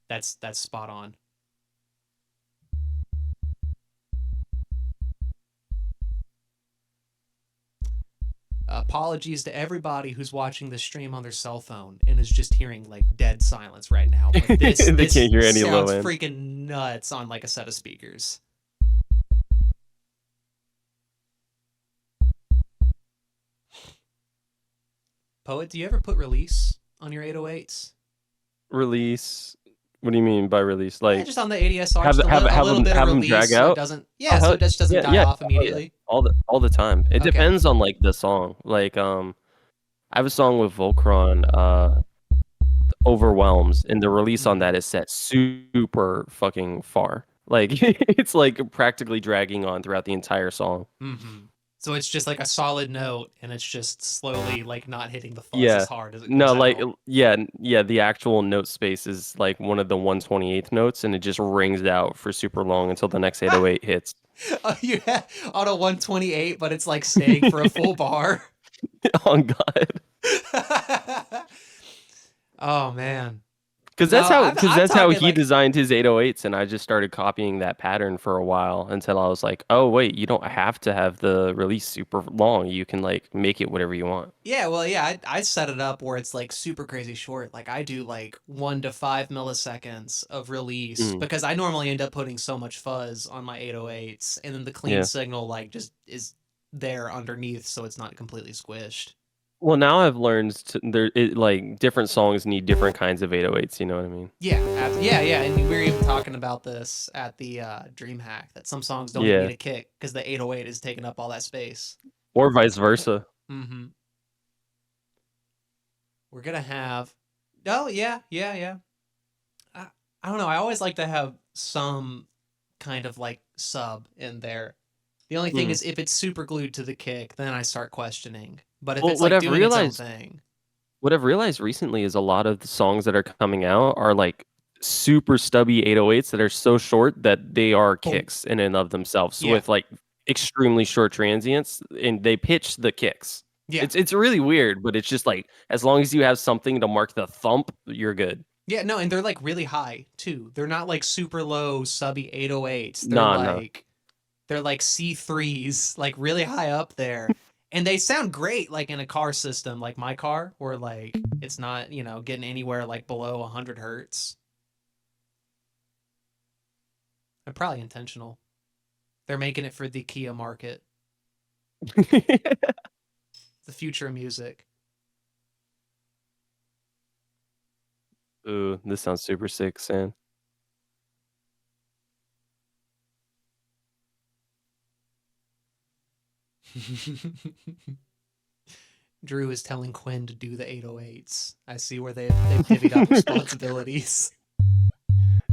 that's spot on. Apologies to everybody who's watching this stream on their cell phone and is just hearing like dead silence right now. But this, They this can't hear any sounds low end. freaking nuts on like a set of speakers. Poet, do you ever put release on your 808s? Release. What do you mean by release? Yeah, Like just on the ADSR, have just have a little them bit have of them release drag so it out? doesn't. Yeah, so hell- it just doesn't die yeah. off Oh, yeah. immediately. all the time. It Okay. depends on like the song. Like I have a song with Volcron, Overwhelms, and the release on that is set super fucking far. Like it's like practically dragging on throughout the entire song. Mm-hmm. So it's just like a solid note, and it's just slowly like not hitting the fuzz Yeah. as hard as it No, comes like out. yeah, the actual note space is like one of the 1/28th notes, and it just rings out for super long until the next 808 hits. You have on a 128, but it's like staying for a full bar. Oh God. Oh man. Because No, that's how I'm that's how talking, he like- designed his 808s, and I just started copying that pattern for a while until I was like, oh wait, you don't have to have the release super long. You can like make it whatever you want. Yeah, well, yeah, I set it up where it's like super crazy short. Like I do like 1 to 5 milliseconds of release because I normally end up putting so much fuzz on my 808s, and then the clean Yeah. signal like just is there underneath, so it's not completely squished. Well, now I've learned like different songs need different kinds of 808s. You know what I mean? Yeah, yeah, and we were even talking about this at the Dream Hack that some songs don't Yeah. need a kick because the 808 is taking up all that space. Or vice versa. Mm-hmm. We're gonna have. Oh yeah. I don't know. I always like to have some kind of like sub in there. The only thing is if it's super glued to the kick, then I start questioning. But if Well, it's what like I've doing realized- its own thing, What I've realized recently is a lot of the songs that are coming out are like super stubby 808s that are so short that they are kicks in and of themselves Yeah. with like extremely short transients, and they pitch the kicks. yeah, It's really weird, but it's just like as long as you have something to mark the thump, you're good. yeah, no, and they're like really high too. They're not like super low subby 808s. They're No, no. like they're like C3s, like really high up there. And they sound great like in a car system like my car, where like it's not, getting anywhere like below 100 hertz. They're probably intentional. They're making it for the Kia market. The future of music. Ooh, this sounds super sick, Sam. Drew is telling Quinn to do the 808s. I see where they've divvied up responsibilities.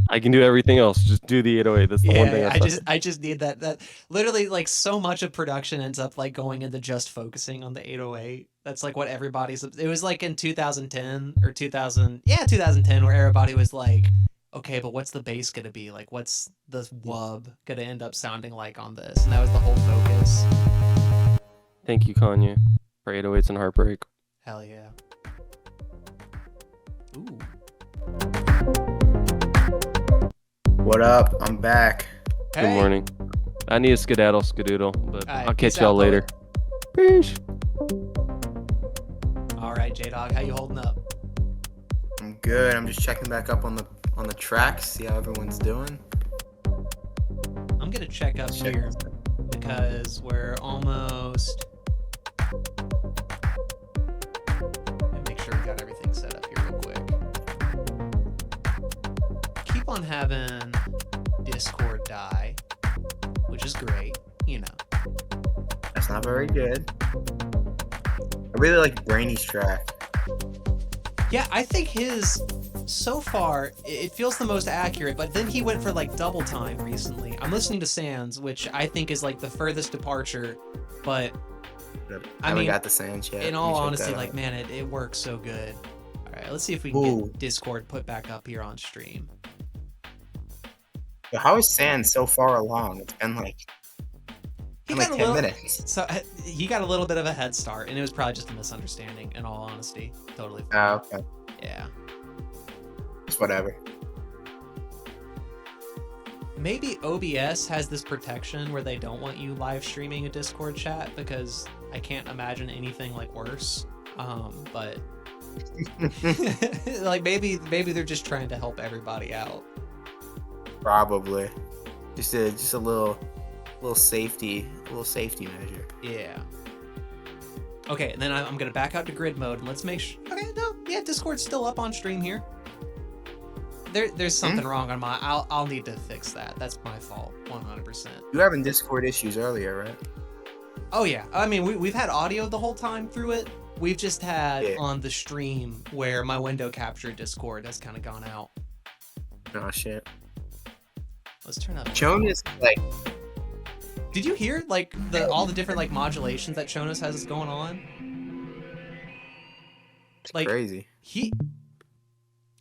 I can do everything else. Just do the 808. That's the one thing Yeah, I suck I just need that literally like so much of production ends up like going into just focusing on the 808. That's like what everybody's it was like in 2010 or 2010 where everybody was like, okay, but what's the bass gonna be? Like what's the wub gonna end up sounding like on this? And that was the whole focus. Thank you, Kanye, for 808s and Heartbreak. Hell yeah. Ooh. What up? I'm back. Good morning. I need a skedaddle, but Alright, I'll peace catch y'all out, later. Poet. Peace. All right, J-Dog, how you holding up? I'm good. I'm just checking back up on the tracks, see how everyone's doing. I'm gonna check up here because we're almost. Let me make sure we got everything set up here real quick. Keep on having Discord die, which is great, you know. That's not very good. I really like Brainy's track. Yeah, I think his, so far, it feels the most accurate, but then he went for like double time recently. I'm listening to Sans, which I think is like the furthest departure, but I I mean, got the Sands yet. in all You check honesty, that like, out. man, it works so good. All right, let's see if we can Ooh. get Discord put back up here on stream. But how is Sands so far along? It's been like, He like got a 10 little, minutes. so he got a little bit of a head start, and it was probably just a misunderstanding. In all honesty, totally. Oh, okay. Yeah. It's whatever. Maybe OBS has this protection where they don't want you live streaming a Discord chat because I can't imagine anything like worse. But like maybe they're just trying to help everybody out. Probably. Just a little safety measure. Yeah. Okay, and then I'm gonna back out to grid mode and let's make sure. Okay, no, yeah, Discord's still up on stream here. There's something wrong on my. I'll need to fix that. That's my fault, 100%. You were having Discord issues earlier, right? Oh yeah, I mean we've had audio the whole time through it. We've just had Yeah. on the stream where my window capture Discord has kind of gone out. Oh shit. Let's turn up. Jonas, like, Did you hear like all the different like modulations that Jonas has going on? it's Like crazy.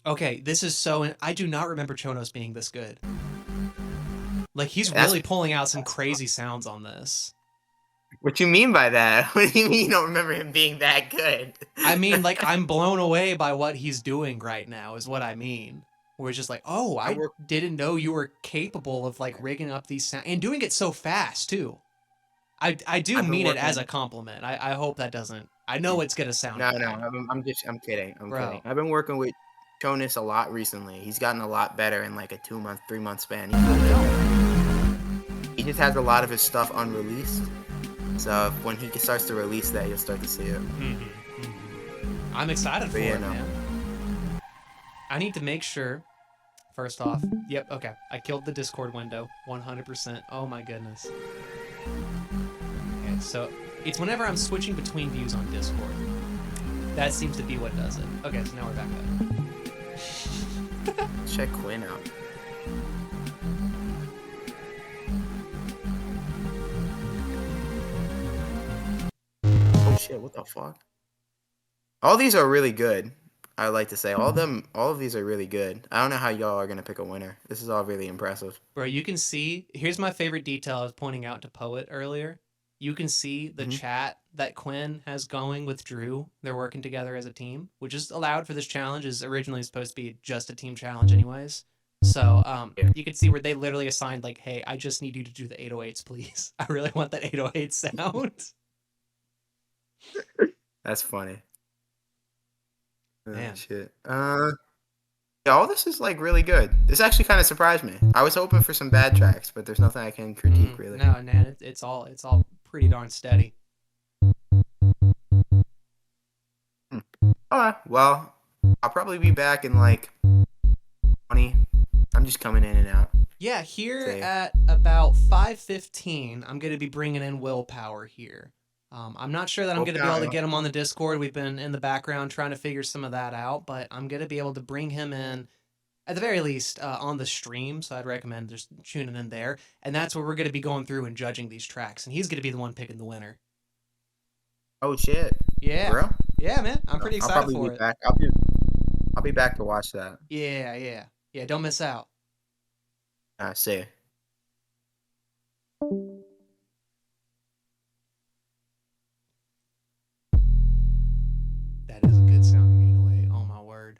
Okay, this is so. I do not remember Chonos being this good. Like he's That's- really pulling out some crazy sounds on this. What you mean by that? What do you mean you don't remember him being that good? I mean, like I'm blown away by what he's doing right now. Is what I mean. Where it's just like, oh, I didn't know you were capable of like rigging up these sounds and doing it so fast too. I do mean it as a compliment. I hope that doesn't. I know it's gonna sound. No, bad. I'm kidding. I'm Bro. kidding. I've been working with Jonas a lot recently. He's gotten a lot better in like a 2-month, 3-month span. He just has a lot of his stuff unreleased. So when he starts to release that, you'll start to see it. I'm excited for yeah, it, no. man. I need to make sure. First off, yep, okay. I killed the Discord window, 100%. Oh my goodness. Okay, so it's whenever I'm switching between views on Discord. That seems to be what does it. Okay, so now we're back up. Check Quinn out. Oh shit, what the fuck? All these are really good. I would like to say all of these are really good. I don't know how y'all are gonna pick a winner. This is all really impressive. Bro, you can see, here's my favorite detail I was pointing out to Poet earlier. You can see the chat that Quinn has going with Drew. They're working together as a team, which is allowed for this challenge. Is originally supposed to be just a team challenge anyways. So you can see where they literally assigned like, hey, I just need you to do the 808s, please. I really want that 808 sound. That's funny. Man. Shit. Yeah, all this is like really good. This actually kind of surprised me. I was hoping for some bad tracks, but there's nothing I can critique really. No, man, it's all pretty darn steady. Alright, well, I'll probably be back in like 20. I'm just coming in and out. Yeah, here Say. at about 5:15, I'm going to be bringing in Willpower here. I'm not sure that I'm going to be able to Willpower. get him on the Discord. We've been in the background trying to figure some of that out, but I'm going to be able to bring him in, at the very least, on the stream, so I'd recommend just tuning in there. And that's where we're going to be going through and judging these tracks, and he's going to be the one picking the winner. Oh shit. Yeah. Bro? Yeah, man. I'm pretty I'll excited probably for be it. back. I'll be back to watch that. Yeah. Don't miss out. See. That is a good sounding 808. Oh my word.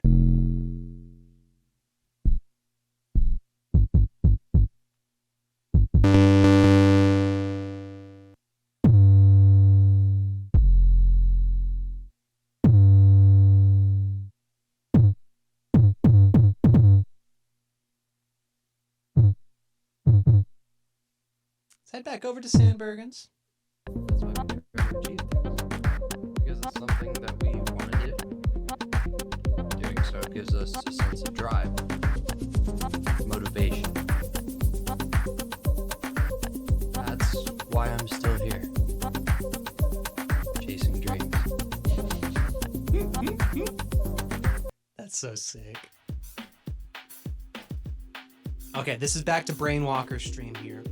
Let's head back over to Sandbergen's. That's why we never achieve things. Because it's something that we want to do. Doing so gives us a sense of drive, motivation. That's why I'm still here. Chasing dreams. That's so sick. Okay, this is back to Brainwalker's stream here.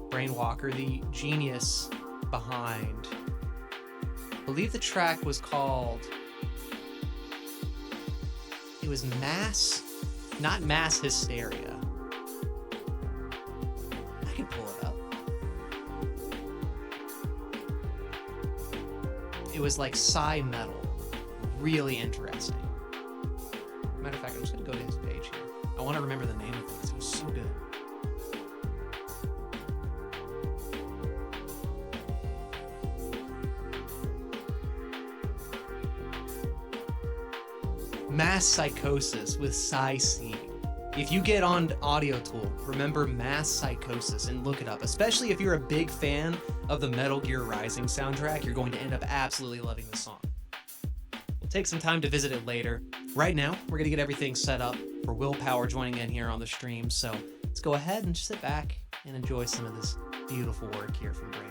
Brainwalker, the genius behind, I believe the track was called, it was not Mass Hysteria. I can pull it up. It was like Psy Metal. Really interesting. Matter of fact, I'm just gonna go to his page here. I want to remember the name of it because it was so good. Mass Psychosis with Psy Seed. If you get on Audiotool, remember Mass Psychosis and look it up. Especially if you're a big fan of the Metal Gear Rising soundtrack, you're going to end up absolutely loving the song. We'll take some time to visit it later. Right now, we're going to get everything set up for Willpower joining in here on the stream. So let's go ahead and just sit back and enjoy some of this beautiful work here from Brainwalker.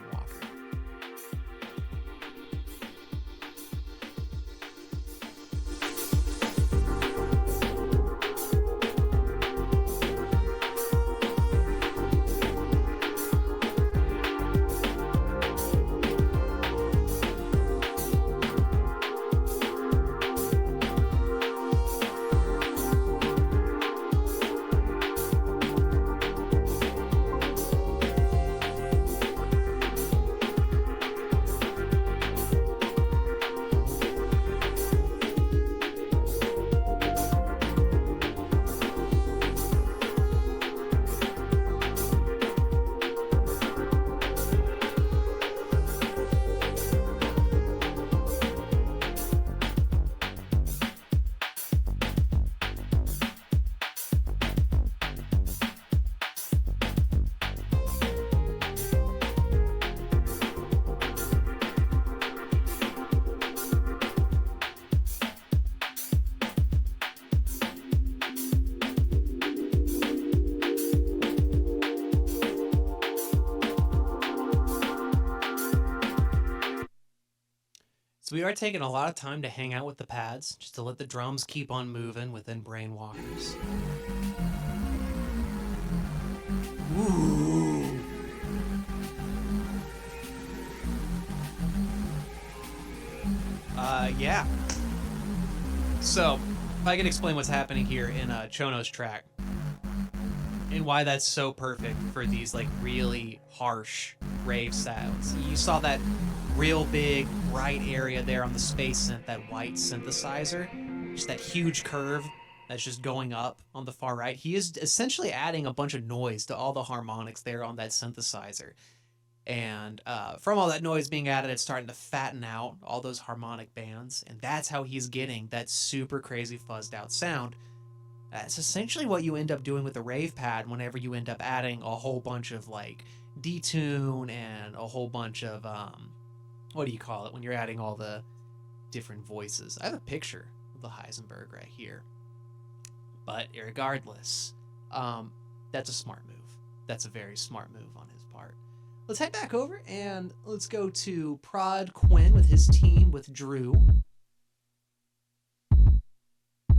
So we are taking a lot of time to hang out with the pads, just to let the drums keep on moving within Brainwalkers. Ooh. Yeah. So, if I can explain what's happening here in Chono's track, and why that's so perfect for these like really harsh rave sounds. You saw that real big bright area there on the space synth, that white synthesizer, just that huge curve that's just going up on the far right. He is essentially adding a bunch of noise to all the harmonics there on that synthesizer. And from all that noise being added, it's starting to fatten out all those harmonic bands, and that's how he's getting that super crazy fuzzed out sound. That's essentially what you end up doing with the rave pad whenever you end up adding a whole bunch of like detune and a whole bunch of what do you call it when you're adding all the different voices. I have a picture of the Heisenberg right here, but regardless, that's a smart move. That's a very smart move on his part. Let's head back over and let's go to Prod Quinn with his team with Drew.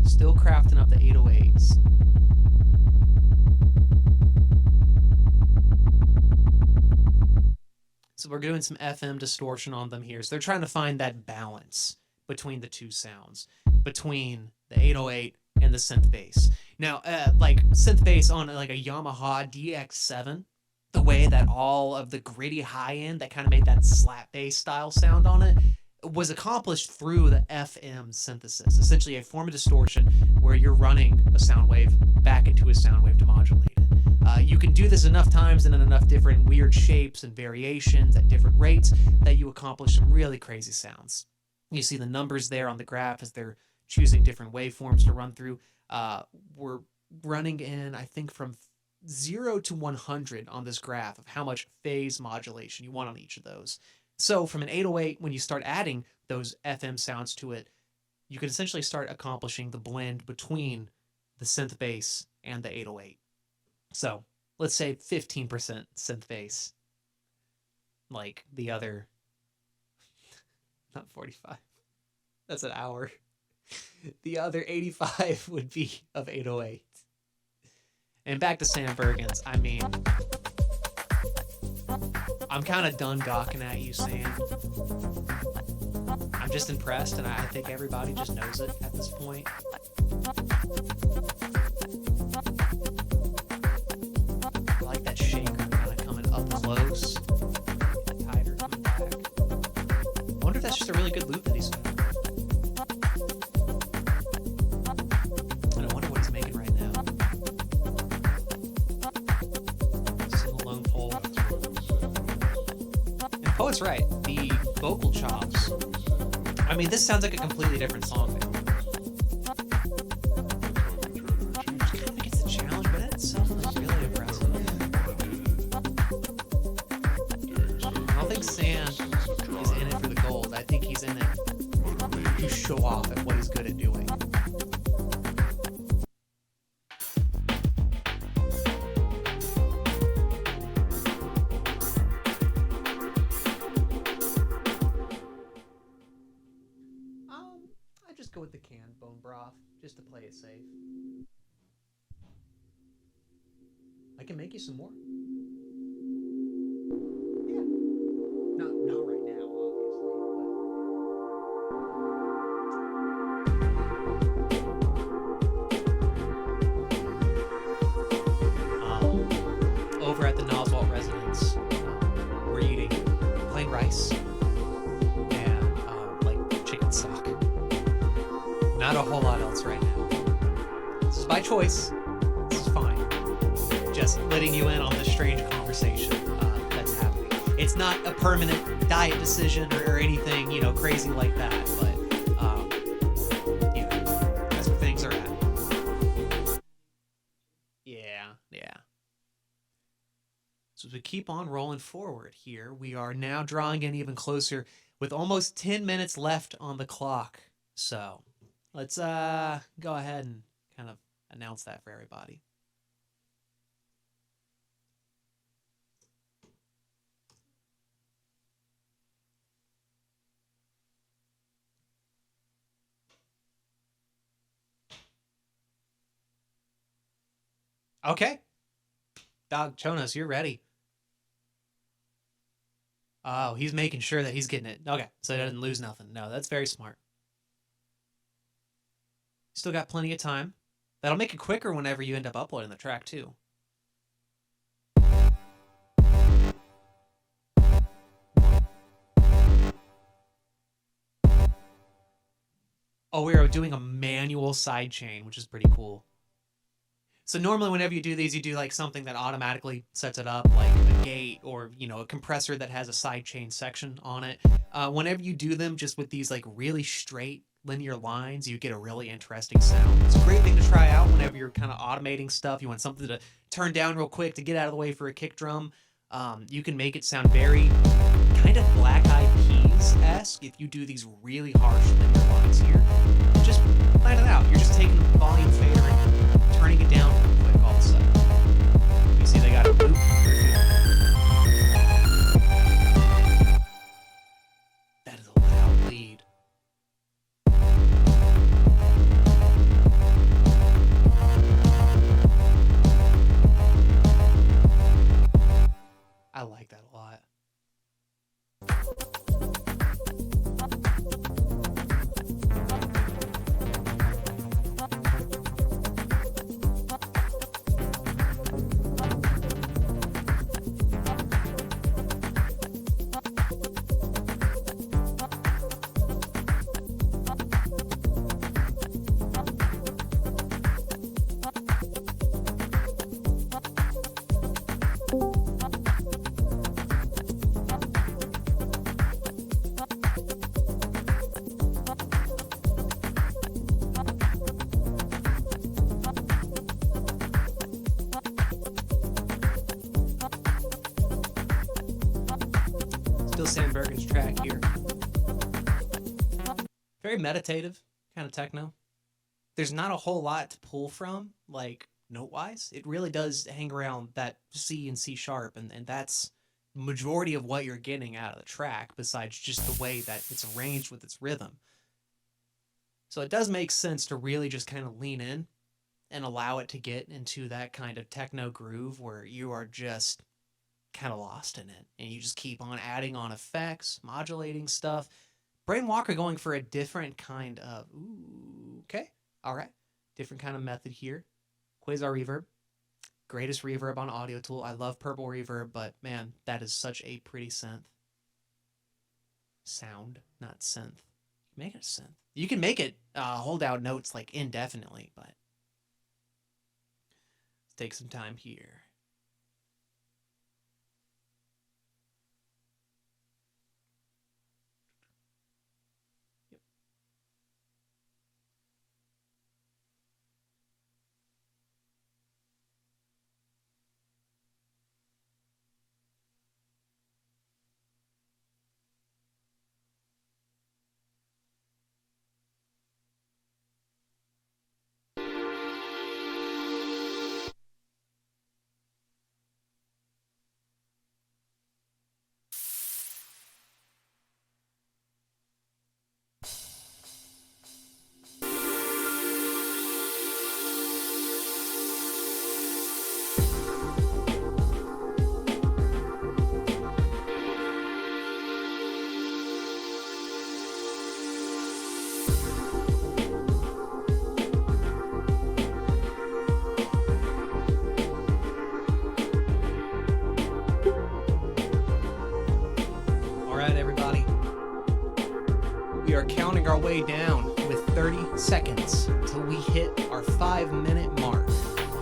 Still crafting up the 808s. So we're doing some FM distortion on them here. So they're trying to find that balance between the two sounds, between the 808 and the synth bass. Now, like synth bass on like a Yamaha DX7, the way that all of the gritty high end that kind of made that slap bass style sound on it was accomplished through the FM synthesis, essentially a form of distortion where you're running a sound wave back into a sound wave to modulate it. You can do this enough times and in enough different weird shapes and variations at different rates that you accomplish some really crazy sounds. You see the numbers there on the graph as they're choosing different waveforms to run through. We're running in, I think, from 0 to 100 on this graph of how much phase modulation you want on each of those. So from an 808, when you start adding those FM sounds to it, you can essentially start accomplishing the blend between the synth bass and the 808. So let's say 15% synth bass, like the other, not 45, that's an hour. The other 85 would be of 808. And back to Sam Bergens, I mean, I'm kind of done gawking at you, Sam. I'm just impressed, and I think everybody just knows it at this point. I like that shaker kind of coming up close. Tighter coming back. I wonder if that's just a really good loop that he's found. And I wonder what he's making right now. Single lone pole. And Poet's right. The vocal chops. I mean, this sounds like a completely different song now. Kind of gets the challenge, but it sounds really impressive. I don't think Sam is in it for the gold. I think he's in it to show off at what he's good at doing. I just go with the canned bone broth just to play it safe. I can make you some more. Yeah. Not right now, obviously. Over at the Noswalt residence, we're eating plain rice and like chicken stock. Not a whole lot else right now. This is by choice. This is fine. Just letting you in on this strange conversation that's happening. It's not a permanent diet decision or anything, you know, crazy like that. But, you know, that's where things are at. Yeah. So as we keep on rolling forward here, we are now drawing in even closer with almost 10 minutes left on the clock. So let's go ahead and kind of announce that for everybody. Okay. Dog Jonas, you're ready. Oh, he's making sure that he's getting it. Okay, so he doesn't lose nothing. No, that's very smart. Still got plenty of time. That'll make it quicker whenever you end up uploading the track, too. Oh, we are doing a manual sidechain, which is pretty cool. So normally whenever you do these, you do like something that automatically sets it up, like a gate or, you know, a compressor that has a sidechain section on it. Whenever you do them just with these like really straight linear lines, you get a really interesting sound. It's a great thing to try out whenever you're kind of automating stuff. You want something to turn down real quick to get out of the way for a kick drum. You can make it sound very kind of Black Eyed Peas-esque if you do these really harsh linear lines here. Just plan it out. You're just taking the volume fader and turning it down real quick all of a sudden. You see they got a loop. That is a loud lead. I like that a lot. Sandbergen's track here. Very meditative, kind of techno. There's not a whole lot to pull from, like, note-wise. It really does hang around that C and C sharp, and that's majority of what you're getting out of the track, besides just the way that it's arranged with its rhythm. So it does make sense to really just kind of lean in and allow it to get into that kind of techno groove where you are just kind of lost in it, and you just keep on adding on effects, modulating stuff. Brain Walker going for a different kind of, okay, all right, different kind of method here. Quasar Reverb, greatest reverb on Audiotool. I love purple reverb, but man, that is such a pretty synth. Sound, not synth. Make it a synth. You can make it hold out notes like indefinitely, but let's take some time here. Counting our way down with 30 seconds until we hit our 5-minute mark.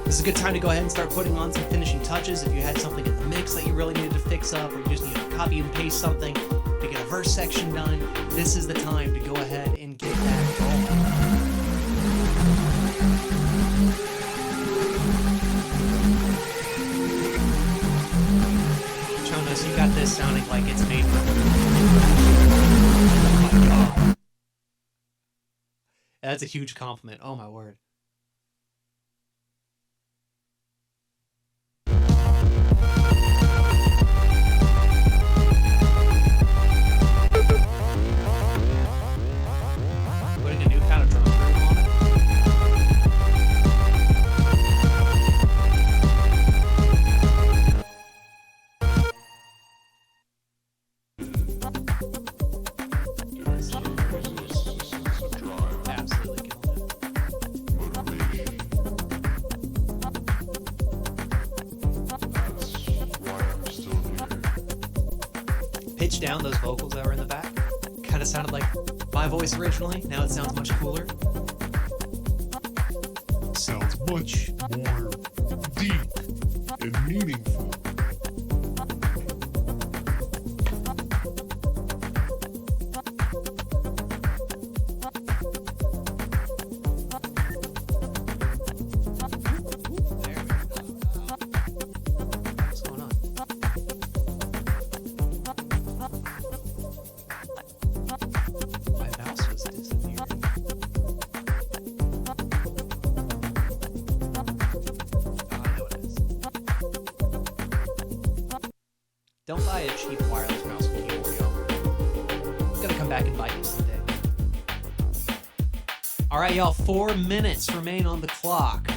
This is a good time to go ahead and start putting on some finishing touches. If you had something in the mix that you really needed to fix up, or you just need to copy and paste something to get a verse section done, this is the time to go ahead and get that going. Jonas, you got this sounding like it's made for you. Oh my god. That's a huge compliment. Oh my word. Putting a new kind of drum groove on it. Absolutely killing it. Pitch down those vocals that were in the back. Kind of sounded like my voice originally. Now it sounds much cooler. Sounds much more deep and meaningful. There we go. What's going on? My mouse was disappearing. Oh, I know what it is. Don't buy a cheap wireless mouse for keyboard, y'all. It's gonna come back and bite you someday. All right, y'all. 4 minutes remain on the clock.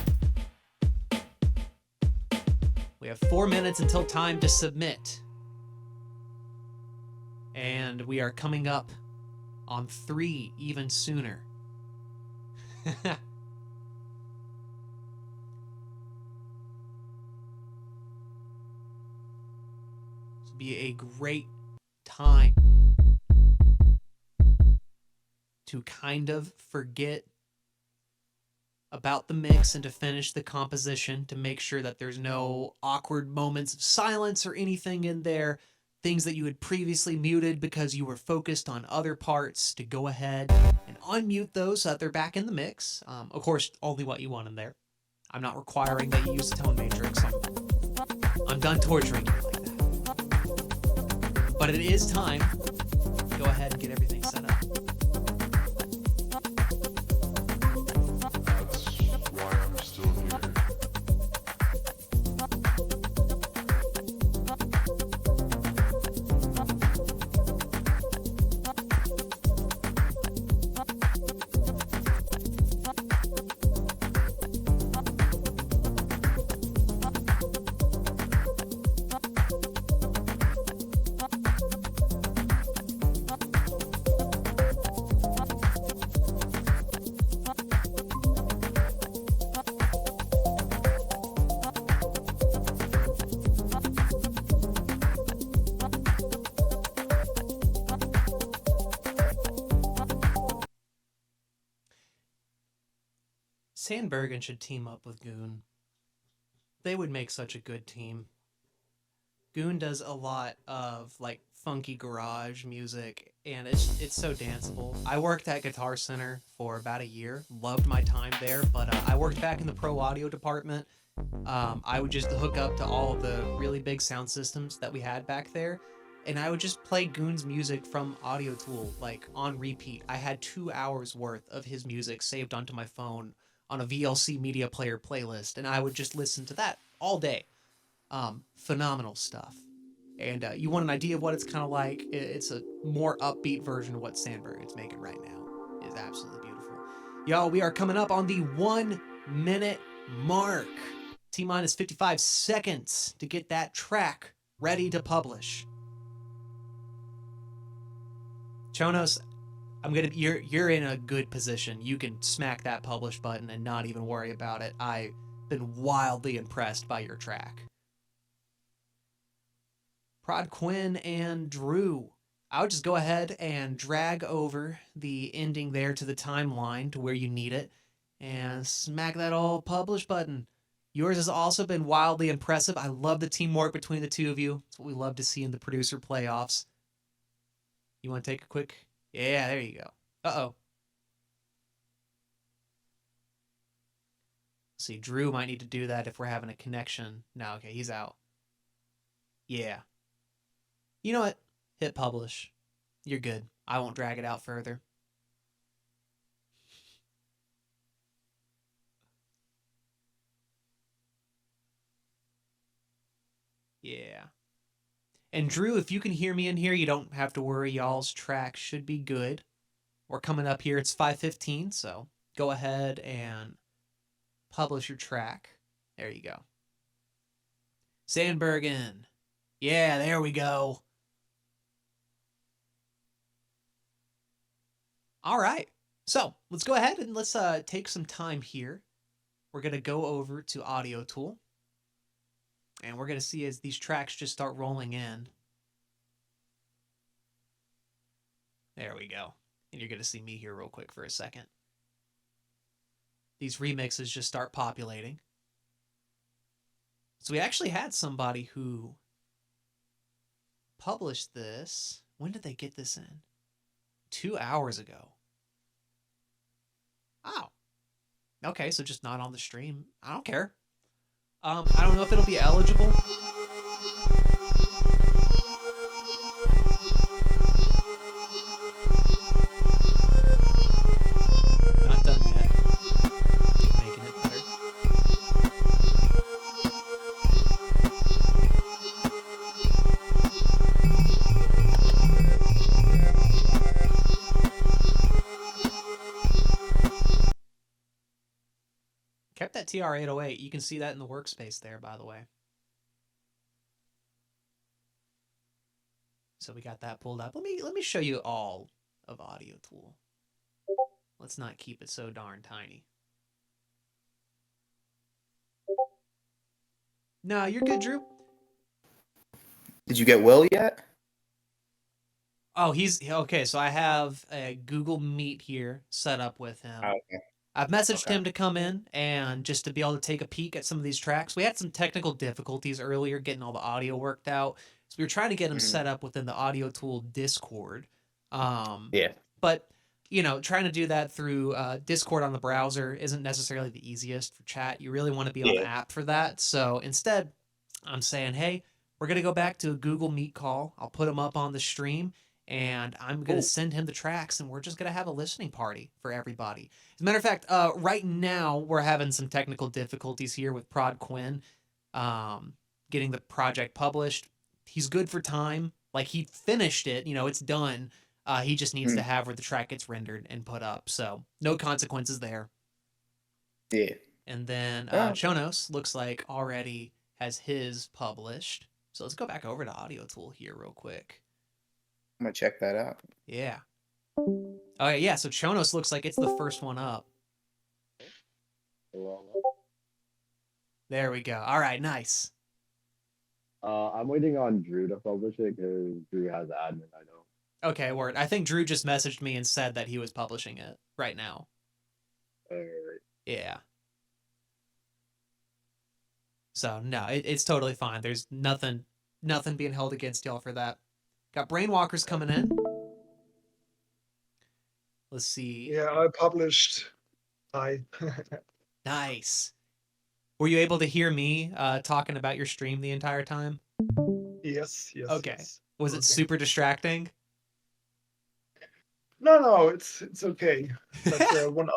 We have 4 minutes until time to submit. And we are coming up on 3 even sooner. This would be a great time to kind of forget about the mix and to finish the composition, to make sure that there's no awkward moments of silence or anything in there. Things that you had previously muted because you were focused on other parts, to go ahead and unmute those so that they're back in the mix. Of course, only what you want in there. I'm not requiring that you use a tone matrix. I'm done torturing you like that. But it is time. Go ahead and get everything set up. That's why I'm still here. Sandbergen should team up with Goon. They would make such a good team. Goon does a lot of like funky garage music, and it's so danceable. I worked at Guitar Center for about a year. Loved my time there, but I worked back in the pro audio department. I would just hook up to all of the really big sound systems that we had back there, and I would just play Goon's music from Audiotool like on repeat. I had 2 hours worth of his music saved onto my phone on a VLC media player playlist, and I would just listen to that all day. Phenomenal stuff. And you want an idea of what it's kind of like? It's a more upbeat version of what Sandbergen's making right now. It's absolutely beautiful. Y'all, we are coming up on the 1 minute mark. T-minus 55 seconds to get that track ready to publish. Chonos, you're in a good position. You can smack that publish button and not even worry about it. I've been wildly impressed by your track. Prod Quinn and Drew, I would just go ahead and drag over the ending there to the timeline to where you need it and smack that old publish button. Yours has also been wildly impressive. I love the teamwork between the two of you. It's what we love to see in the producer playoffs. You want to take a quick... Yeah, there you go. Uh-oh. See, Drew might need to do that if we're having a connection. No, okay, he's out. Yeah. You know what? Hit publish. You're good. I won't drag it out further. Yeah. And Drew, if you can hear me in here, you don't have to worry. Y'all's track should be good. We're coming up here. It's 5:15, so go ahead and publish your track. There you go. Sandbergen. Yeah, there we go. All right. So let's go ahead and let's take some time here. We're going to go over to Audiotool. And we're going to see as these tracks just start rolling in. There we go. And you're going to see me here real quick for a second. These remixes just start populating. So we actually had somebody who published this. When did they get this in? 2 hours ago. Oh. Okay, so just not on the stream. I don't care. I don't know if it'll be eligible. Not done yet. Making it better. Kept that TR-808. You can see that in the workspace there, by the way. So we got that pulled up. Let me show you all of Audiotool. Let's not keep it so darn tiny. No, you're good, Drew. Did you get Will yet? Oh, he's okay. So I have a Google Meet here set up with him. Oh, okay. I've messaged him to come in and just to be able to take a peek at some of these tracks. We had some technical difficulties earlier getting all the audio worked out. So we were trying to get him set up within the Audiotool Discord. Yeah. But, you know, trying to do that through Discord on the browser isn't necessarily the easiest for chat. You really want to be on the app for that. So instead, I'm saying, hey, we're going to go back to a Google Meet call. I'll put him up on the stream, and I'm going to send him the tracks, and we're just going to have a listening party for everybody. As a matter of fact, right now we're having some technical difficulties here with Prod Quinn getting the project published. He's good for time. Like, he finished it, it's done. He just needs to have where the track gets rendered and put up. So no consequences there. Yeah. And then Chonos looks like already has his published. So let's go back over to Audiotool here real quick. I'm gonna check that out. Yeah. Okay, yeah, so Chonos looks like it's the first one up. There we go. All right, nice. I'm waiting on Drew to publish it because Drew has admin, I know. Okay, word. I think Drew just messaged me and said that he was publishing it right now. Alright. Yeah. So no, it's totally fine. There's nothing being held against y'all for that. Got Brainwalkers coming in. Let's see. Yeah, I published. Nice. Were you able to hear me talking about your stream the entire time? Yes. Okay. Yes. Was it super distracting? No, it's okay. But 1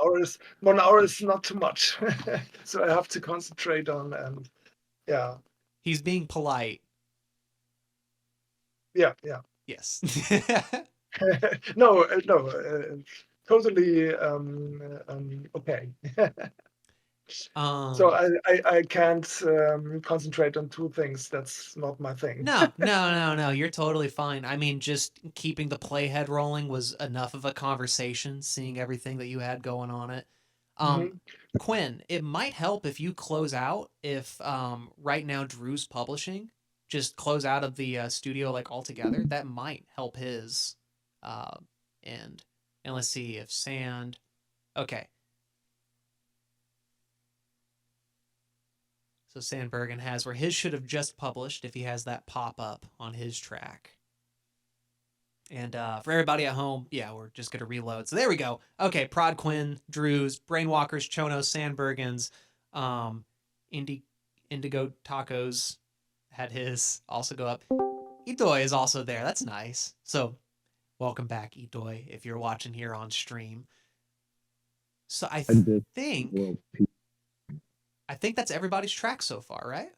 hour is not too much, so I have to concentrate on and yeah. He's being polite. Yeah. Yes. No, totally okay. So I can't concentrate on two things. That's not my thing. No. You're totally fine. I mean, just keeping the playhead rolling was enough of a conversation, seeing everything that you had going on it. Quinn, it might help if you close out if right now Drew's publishing. Just close out of the studio like altogether. That might help his end. And let's see if Sand... Okay. So Sandbergen has where his should have just published if he has that pop-up on his track. And for everybody at home, yeah, we're just going to reload. So there we go. Okay, Prod Quinn, Drew's, Brainwalkers, Chonos, Sandbergen's, Indigo Tacos had his also go up. Itoi is also there. That's nice. So welcome back, Itoi, if you're watching here on stream. So I think that's everybody's track so far, right?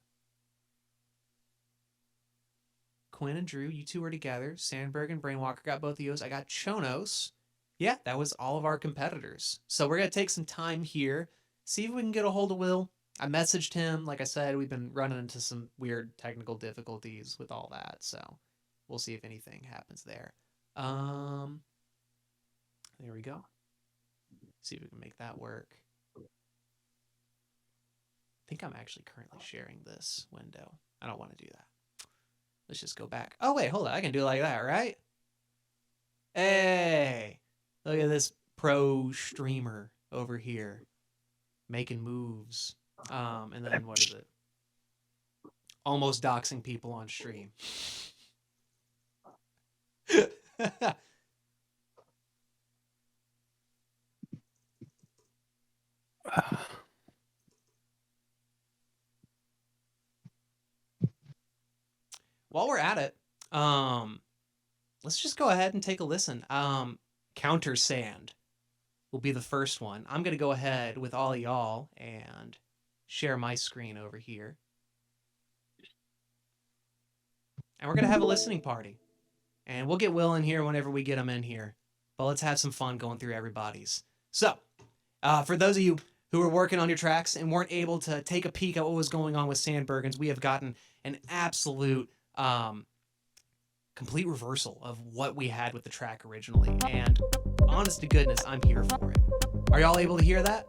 Quinn and Drew, you two are together. Sandberg and Brainwalker got both of yours. I got Chonos. Yeah, that was all of our competitors. So we're going to take some time here, see if we can get a hold of Will. I messaged him. Like I said, we've been running into some weird technical difficulties with all that. So we'll see if anything happens there. There we go. See if we can make that work. I think I'm actually currently sharing this window. I don't want to do that. Let's just go back. Oh, wait, hold on. I can do it like that, right? Hey, look at this pro streamer over here making moves. And then what is it? Almost doxing people on stream. While we're at it, let's just go ahead and take a listen. Counter Sand will be the first one. I'm going to go ahead with all y'all and share my screen over here. And we're going to have a listening party. And we'll get Will in here whenever we get him in here. But let's have some fun going through everybody's. So, for those of you who were working on your tracks and weren't able to take a peek at what was going on with Sandbergens, we have gotten an absolute complete reversal of what we had with the track originally. And honest to goodness, I'm here for it. Are y'all able to hear that?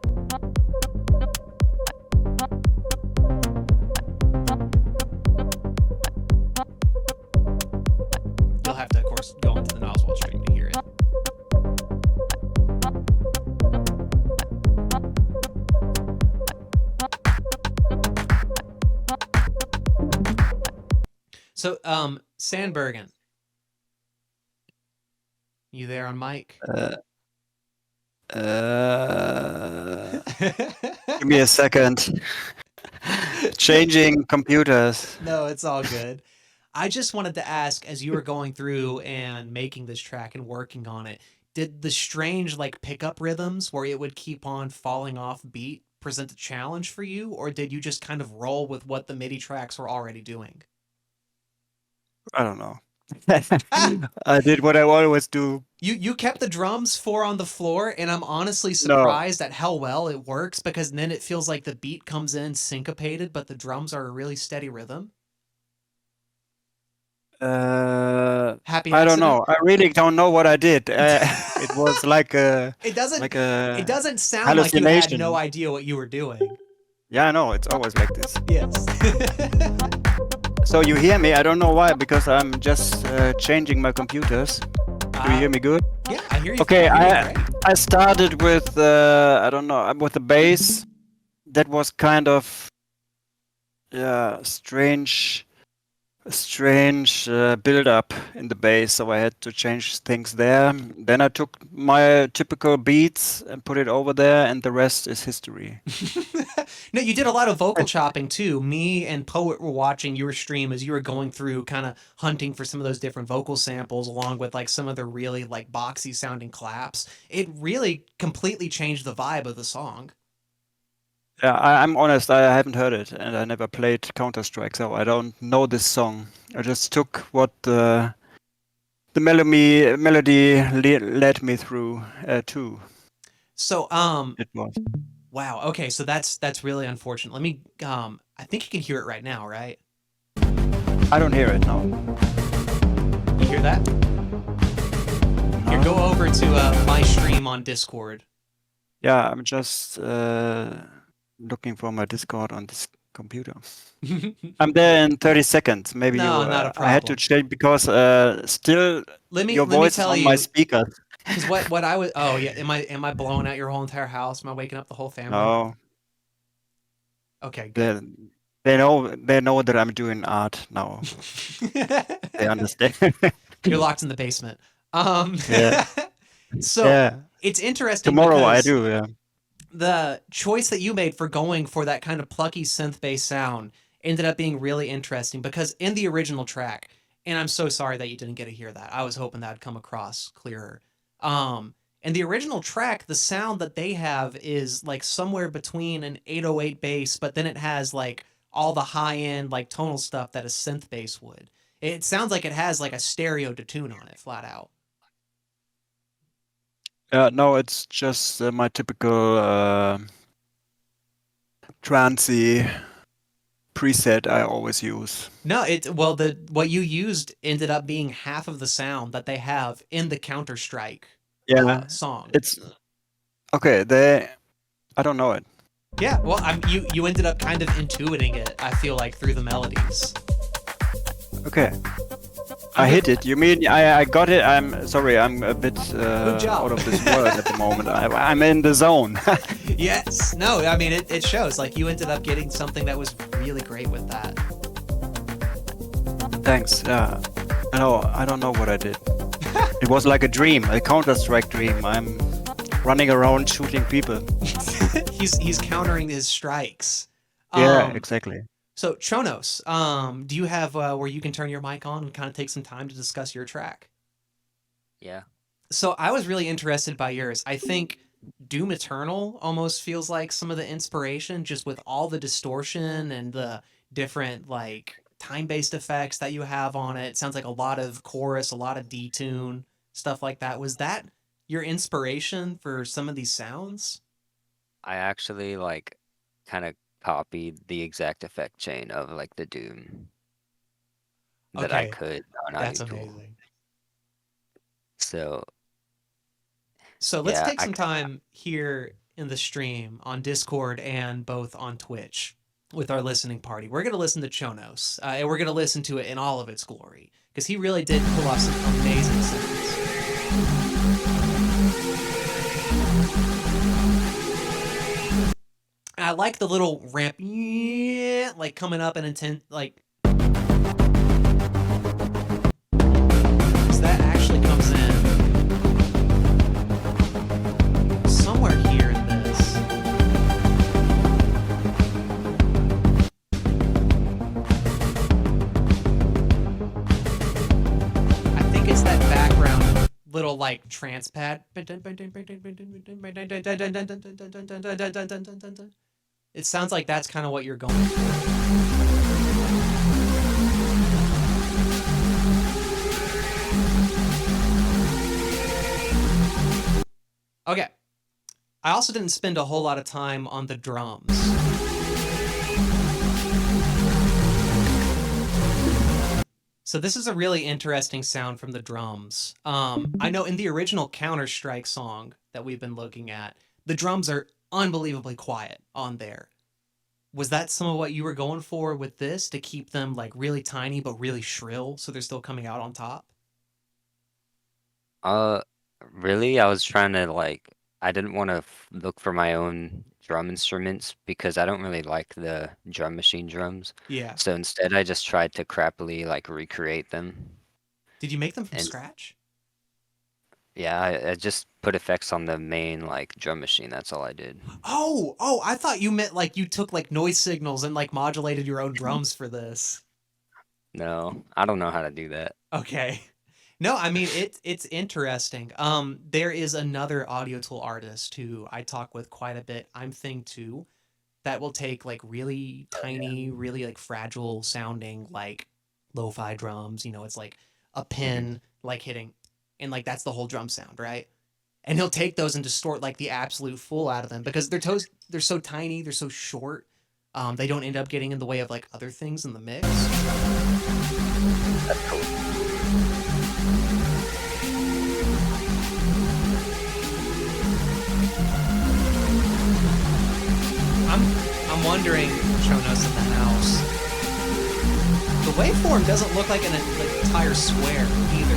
You'll have to, of course, go into the Noswald stream to hear it. So, Sandbergen, you there on mic? Give me a second. Changing computers. No, it's all good. I just wanted to ask, as you were going through and making this track and working on it, did the strange like pickup rhythms where it would keep on falling off beat present a challenge for you, or did you just kind of roll with what the MIDI tracks were already doing? I don't know. I did what I always do. You kept the drums 4 on the floor, and I'm honestly No. surprised at how well it works, because then it feels like the beat comes in syncopated, but the drums are a really steady rhythm. Happy I don't accident? know. I really don't know what I did. It was like a It doesn't like a it doesn't sound like you had hallucination. no idea what you were doing. Yeah, I know. It's always like this. Yes. So you hear me? I don't know why, because I'm just changing my computers. Do you hear me good? Yeah, I hear you. Okay, I hear you great. I started with I don't know, with the bass. That was kind of strange build up in the bass, so I had to change things there. Then I took my typical beats and put it over there, and the rest is history. No, you did a lot of vocal chopping too. Me and Poet were watching your stream as you were going through, kind of hunting for some of those different vocal samples, along with like some of the really like boxy sounding claps. It really completely changed the vibe of the song. Yeah, I'm honest, I haven't heard it, and I never played Counterstrike, so I don't know this song. I just took what the melody led me through to. So It was. wow, okay, so that's really unfortunate. Let me I think you can hear it right now, right? I don't hear it now. You hear that? Here, go over to my stream on Discord. Yeah, I'm just looking for my Discord on this computer. I'm there in 30 seconds. Maybe No, you. not a I had to problem. change because still your Let me voice is tell on you, my speakers. because what I was, oh yeah, am I blowing out your whole entire house? Am I waking up the whole family? No, Okay, good. they know that I'm doing art now. They understand. You're locked in the basement. Yeah. So Yeah. it's interesting Tomorrow I because do. Yeah. the choice that you made for going for that kind of plucky synth-based sound ended up being really interesting, because in the original track, and I'm so sorry that you didn't get to hear that. I was hoping that would come across clearer. In the original track, the sound that they have is like somewhere between an 808 bass, but then it has like all the high-end like tonal stuff that a synth bass would. It sounds like it has like a stereo detune on it, flat out. No, it's just my typical trancey preset I always use. No, well, what you used ended up being half of the sound that they have in the Counterstrike song. It's okay. I don't know it. Yeah, well, you ended up kind of intuiting it, I feel like, through the melodies. Okay. I hit it. You mean I got it? I'm sorry. I'm a bit out of this world at the moment. I'm in the zone. Yes. No, I mean, it shows. Like, you ended up getting something that was really great with that. Thanks. Yeah. I don't know what I did. It was like a dream, a Counter-Strike dream. I'm running around shooting people. He's countering his strikes. Yeah, exactly. So, Chonos, do you have where you can turn your mic on and kind of take some time to discuss your track? Yeah. So, I was really interested by yours. I think Doom Eternal almost feels like some of the inspiration, just with all the distortion and the different, like, time-based effects that you have on it. It sounds like a lot of chorus, a lot of detune, stuff like that. Was that your inspiration for some of these sounds? I actually, like, kind of copied the exact effect chain of like the Doom that I Okay, could on that's Audiotool. amazing. So Let's yeah, take some time here in the stream on Discord and both on Twitch with our listening party. We're going to listen to Chonos, and we're going to listen to it in all of its glory, because he really did pull off some amazing sounds. I like the little ramp, yeah, like coming up and intent, like. So that actually comes in somewhere here in this. like trance pad. It sounds like that's kind of what you're going for. Okay. I also didn't spend a whole lot of time on the drums. So this is a really interesting sound from the drums. I know in the original Counterstrike song that we've been looking at, the drums are unbelievably quiet on there. Was that some of what you were going for with this, to keep them like really tiny but really shrill so they're still coming out on top? Really, I was trying to like, I didn't want to look for my own drum instruments because I don't really like the drum machine drums. Yeah. So instead, I just tried to crappily like recreate them. Did you make them from And scratch? yeah, I just put effects on the main like drum machine. That's all I did. Oh, I thought you meant like you took like noise signals and like modulated your own drums for this. No, I don't know how to do that. Okay. No, I mean it's interesting. There is another audio tool artist who I talk with quite a bit. I'm Thing 2, that will take like really tiny, really like fragile sounding like lo-fi drums. You know, it's like a pin like hitting, and like that's the whole drum sound, right? And he'll take those and distort like the absolute full out of them because they're so tiny, they're so short. They don't end up getting in the way of like other things in the mix. That's cool. I'm wondering, Chonos in the house, the waveform doesn't look like an entire square either.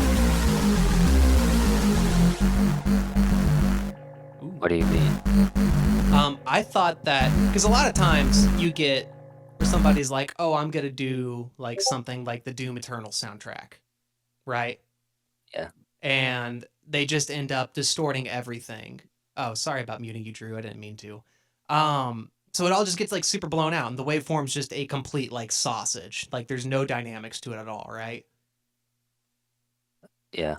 Ooh. What do you mean? I thought that, because a lot of times you get where somebody's like, oh, I'm gonna do like something like the Doom Eternal soundtrack, right? Yeah. And they just end up distorting everything. Oh, sorry about muting you, Drew. I didn't mean to. So it all just gets like super blown out, and the waveform's just a complete like sausage. Like there's no dynamics to it at all, right? Yeah.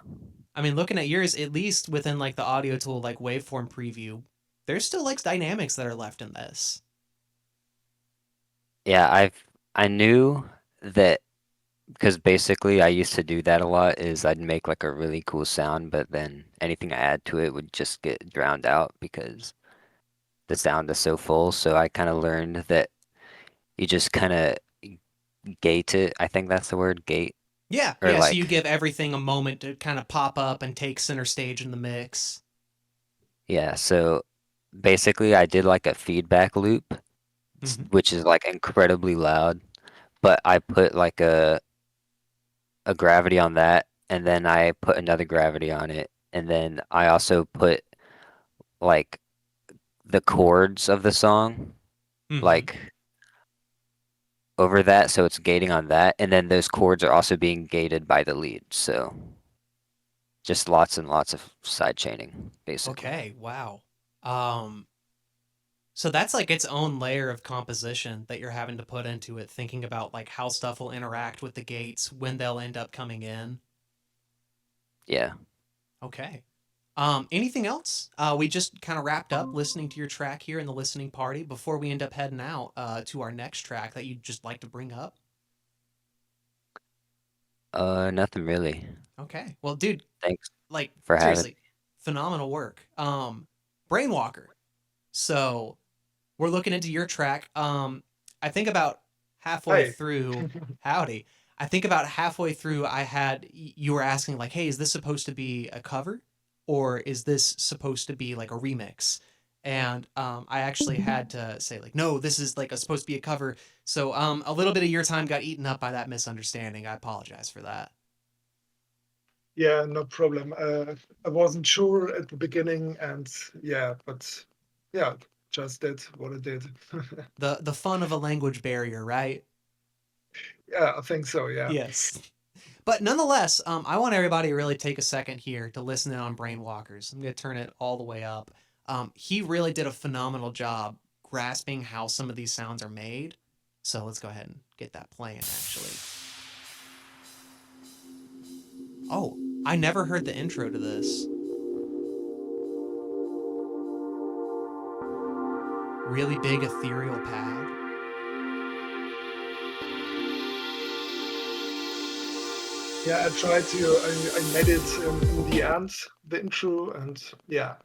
I mean, looking at yours, at least within like the Audiotool like waveform preview, there's still like dynamics that are left in this. Yeah, I knew that because basically I used to do that a lot, is I'd make like a really cool sound, but then anything I add to it would just get drowned out because the sound is so full. So I kind of learned that you just kind of gate it. I think that's the word, gate. Yeah, Or yeah. So you like, give everything a moment to kind of pop up and take center stage in the mix. yeah, so basically I did like a feedback loop, which is like incredibly loud, but I put like a gravity on that, and then I put another gravity on it, and then I also put like the chords of the song like over that, so it's gating on that, and then those chords are also being gated by the lead, so just lots and lots of side chaining basically. Okay, wow. So that's like its own layer of composition that you're having to put into it, thinking about like how stuff will interact with the gates, when they'll end up coming in. Yeah. Okay. Anything else? We just kind of wrapped up listening to your track here in the listening party before we end up heading out to our next track that you'd just like to bring up. Nothing really. Okay. Well, dude, Thanks like for having. seriously, phenomenal work. Brainwalker. So we're looking into your track. I think about halfway Hey. through, howdy. I think about halfway through, you were asking like, hey, is this supposed to be a cover, or is this supposed to be like a remix? And I actually had to say like, no, this is like supposed to be a cover. So a little bit of your time got eaten up by that misunderstanding. I apologize for that. Yeah, no problem. I wasn't sure at the beginning, and yeah, but yeah, just did what I did. The fun of a language barrier, right? Yeah, I think so. Yeah. Yes. But nonetheless, I want everybody to really take a second here to listen in on Brainwalkers. I'm going to turn it all the way up. He really did a phenomenal job grasping how some of these sounds are made. So let's go ahead and get that playing, actually. Oh, I never heard the intro to this. really big ethereal pad. Yeah, I tried to. I made it in the end, the intro, and yeah.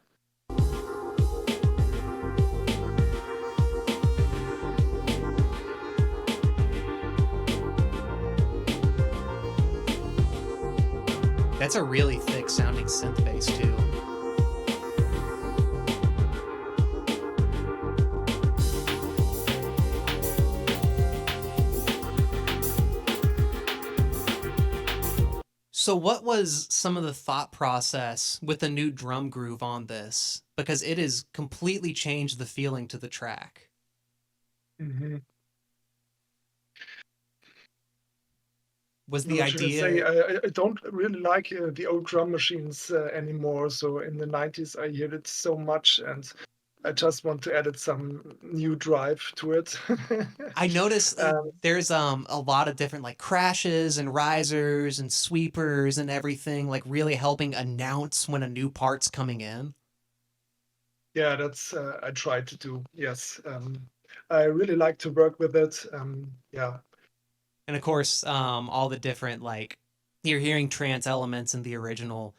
That's a really thick sounding synth bass too. So what was some of the thought process with the new drum groove on this? Because it has completely changed the feeling to the track. Mm-hmm. Was the What should I idea... say? I don't really like the old drum machines anymore. So in the 90s, I heard it so much, and I just want to add some new drive to it. I noticed there's a lot of different like crashes and risers and sweepers and everything, like really helping announce when a new part's coming in. Yeah, that's I try to do. Yes, I really like to work with it. Yeah. And of course, all the different, like, you're hearing trance elements in the original.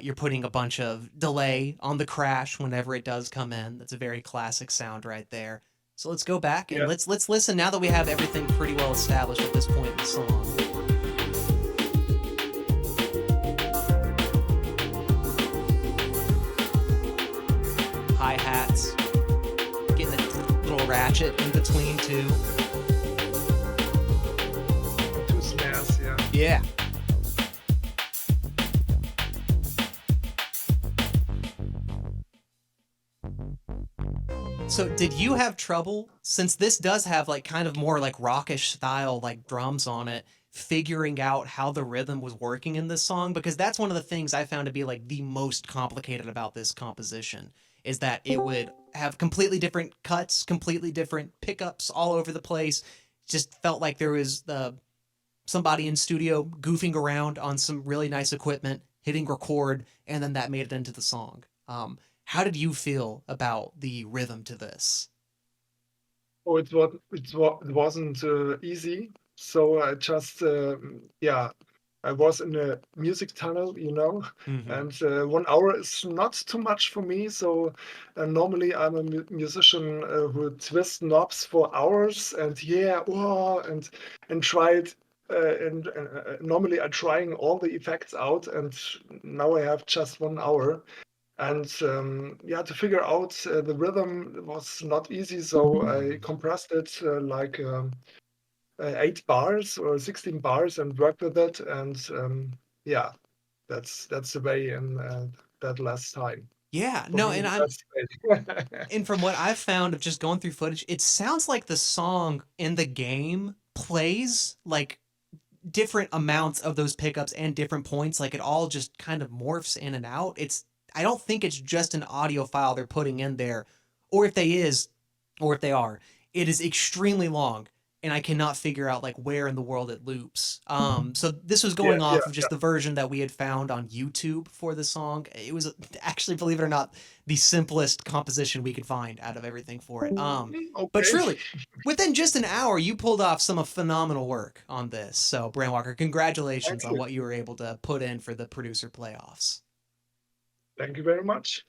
You're putting a bunch of delay on the crash whenever it does come in. That's a very classic sound right there. So let's go back and let's listen now that we have everything pretty well established at this point in the song. Hi-hats. Getting a little ratchet in between too. Yeah. So did you have trouble, since this does have like kind of more like rockish style like drums on it, figuring out how the rhythm was working in this song? Because that's one of the things I found to be like the most complicated about this composition, is that it would have completely different cuts, completely different pickups all over the place. Just felt like there was somebody in studio goofing around on some really nice equipment, hitting record, and then that made it into the song. How did you feel about the rhythm to this? Oh, it wasn't easy. So I just I was in a music tunnel, and 1 hour is not too much for me. So normally I'm a musician who twists knobs for hours and and try it. And normally I'm trying all the effects out, and now I have just 1 hour. And to figure out the rhythm was not easy. So I compressed it 8 bars or 16 bars and worked with it. And that's the way in that last time. Yeah, For no, me, and and from what I've found of just going through footage, it sounds like the song in the game plays like different amounts of those pickups and different points. Like it all just kind of morphs in and out. I don't think it's just an audio file they're putting in there, or if they are, it is extremely long, and I cannot figure out like where in the world it loops. So this was going off of just the version that we had found on YouTube for the song. It was actually, believe it or not, the simplest composition we could find out of everything for it. But truly, within just an hour, you pulled off some phenomenal work on this. So Brandwalker, congratulations on what you were able to put in for the producer playoffs. Thank you very much.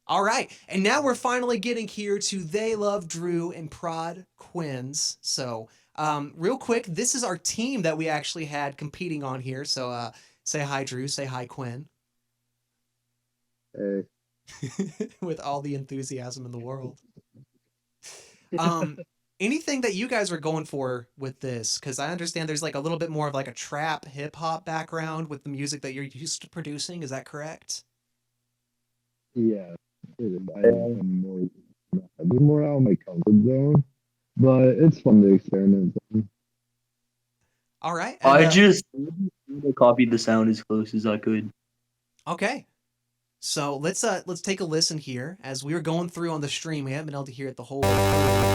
All right. And now we're finally getting here to They Love Drew and Prod Quins. So real quick, this is our team that we actually had competing on here. So say hi, Drew. Say hi, Quinn. Hey. With all the enthusiasm in the world. Anything that you guys were going for with this? Because I understand there's like a little bit more of like a trap hip hop background with the music that you're used to producing. Is that correct? Yeah, it is. I am more out of my comfort zone, but it's fun to experiment. All right. I just copied the sound as close as I could. Okay. So let's take a listen here. As we were going through on the stream, we haven't been able to hear it the whole way through.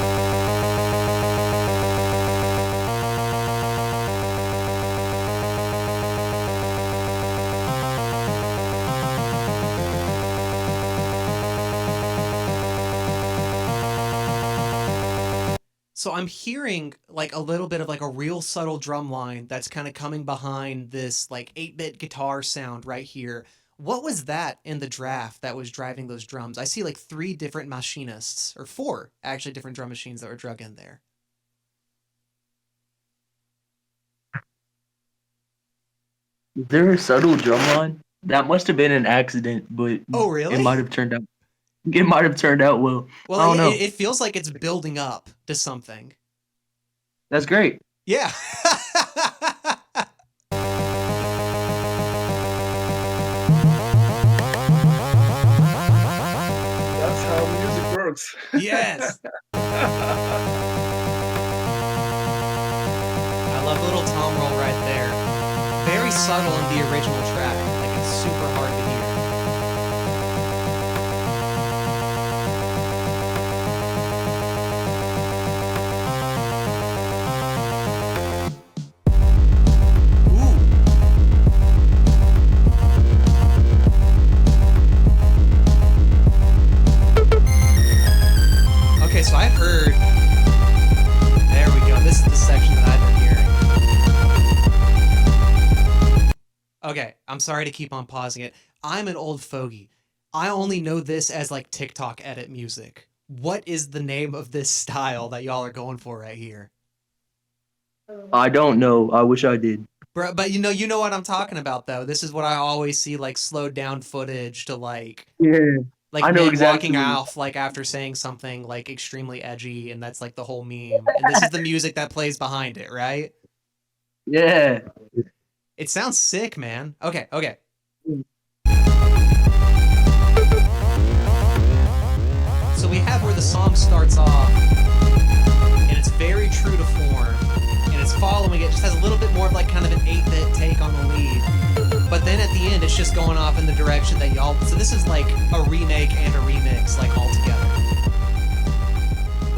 So I'm hearing like a little bit of like a real subtle drum line that's kind of coming behind this like 8-bit guitar sound right here. What was that in the draft that was driving those drums? I see like 3 different machinists, or 4 actually different drum machines that were drug in there. Is there a subtle drum line? That must have been an accident, but Oh, really? it might have turned out. It might have turned out well. Well, I don't know. it feels like it's building up to something. That's great. Yeah. That's how music works. Yes. I love the little tom roll right there. Very subtle in the original track. Like it's super hard to hear. Okay, so I've heard. There we go. This is the section that I've been hearing. Okay, I'm sorry to keep on pausing it. I'm an old fogey. I only know this as like TikTok edit music. What is the name of this style that y'all are going for right here? I don't know. I wish I did. But you know what I'm talking about though. This is what I always see like slowed down footage to like. Yeah. Like I know men exactly. walking off like after saying something like extremely edgy, and that's like the whole meme. And this is the music that plays behind it, right? Yeah. It sounds sick, man. Okay. So we have where the song starts off, and it's very true to form, and it's following it. Just has a little bit more of like kind of an 8-bit take on the lead. But then at the end, it's just going off in the direction that y'all. So this is like a remake and a remix, like all together.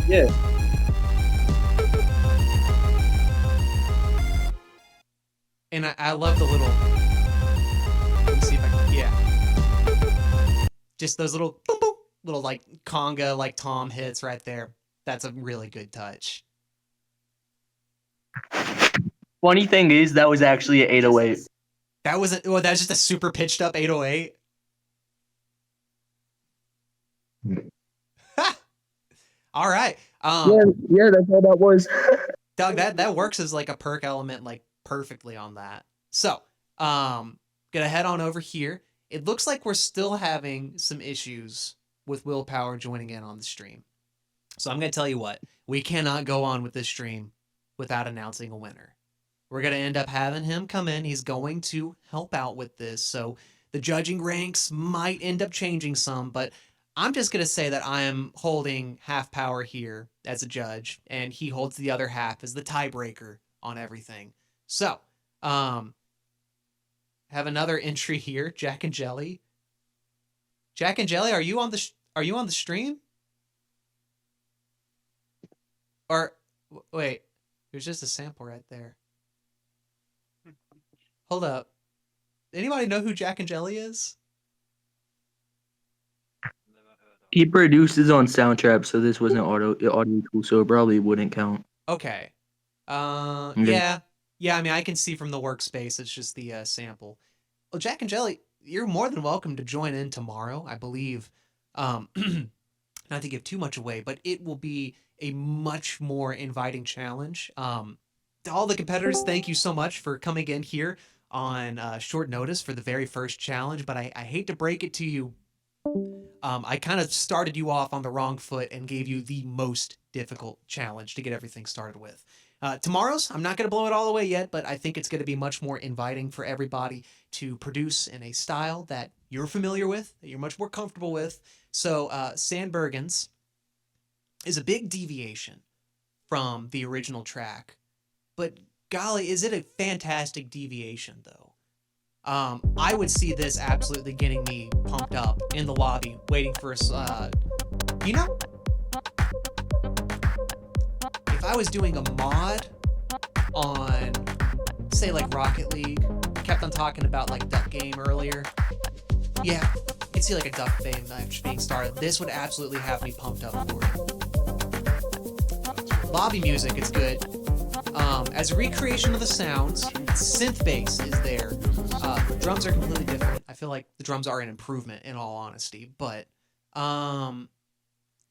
Yeah. And I love the little. Let me see if I can. Yeah. Just those little boom boom, little like conga like tom hits right there. That's a really good touch. Funny thing is, that was actually an 808. That was that's just a super pitched up 808. All right. Yeah, that's all that was. Doug, that works as like a perk element like perfectly on that. So, gonna head on over here. It looks like we're still having some issues with Willpower joining in on the stream. So I'm gonna tell you what, we cannot go on with this stream without announcing a winner. We're going to end up having him come in. He's going to help out with this. So the judging ranks might end up changing some, but I'm just going to say that I am holding half power here as a judge, and he holds the other half as the tiebreaker on everything. So, have another entry here, Jack and Jelly. Jack and Jelly, are you on the stream? Or wait, there's just a sample right there. Hold up. Anybody know who Jack and Jelly is? He produces on Soundtrap, so this wasn't Audiotool, so it probably wouldn't count. Okay. Okay. Yeah, I mean, I can see from the workspace, it's just the sample. Well, Jack and Jelly, you're more than welcome to join in tomorrow, I believe. Not to give too much away, but it will be a much more inviting challenge. To all the competitors, thank you so much for coming in here on short notice for the very first challenge, but I hate to break it to you. I kind of started you off on the wrong foot and gave you the most difficult challenge to get everything started with. Tomorrow's, I'm not going to blow it all away yet, but I think it's going to be much more inviting for everybody to produce in a style that you're familiar with, that you're much more comfortable with. So Sandbergen's is a big deviation from the original track, but golly, is it a fantastic deviation though. I would see this absolutely getting me pumped up in the lobby, waiting for us. You know, if I was doing a mod on, say, like Rocket League, kept on talking about like Duck Game earlier. Yeah, I could see like a Duck Game being started. This would absolutely have me pumped up for it. lobby music, it's good. As a recreation of the sounds, synth bass is there. Drums are completely different. I feel like the drums are an improvement, in all honesty, but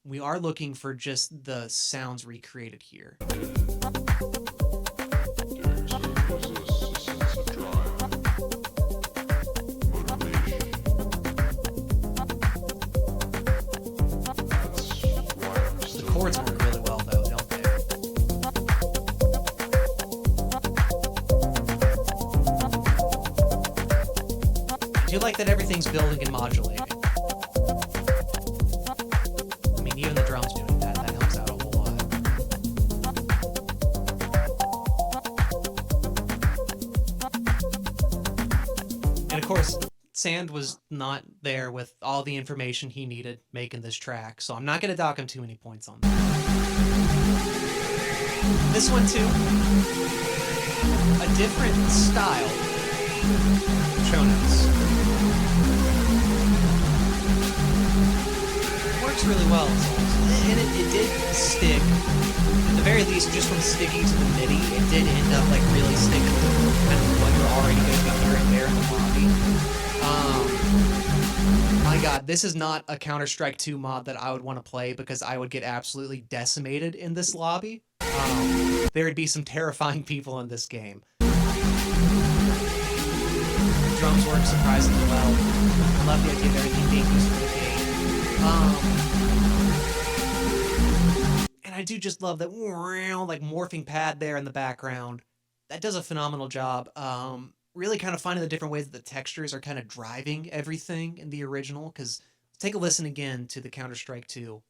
we are looking for just the sounds recreated here. The chords work really well, though, don't they? I do like that everything's building and modulating. I mean, even the drums doing that, that helps out a whole lot. And of course, Sand was not there with all the information he needed making this track, so I'm not going to dock him too many points on that. This one too, a different style. Shonos. Works really well, and it did stick. At the very least, just from sticking to the MIDI, it did end up like really sticking to kind of what you're already going to be hearing there in the lobby. My God, this is not a Counterstrike 2 mod that I would want to play because I would get absolutely decimated in this lobby. There would be some terrifying people in this game. Drums work surprisingly well. I love the idea of everything being used for the game. And I do just love that like morphing pad there in the background. That does a phenomenal job. Really kind of finding the different ways that the textures are kind of driving everything in the original, because take a listen again to the Counterstrike 2.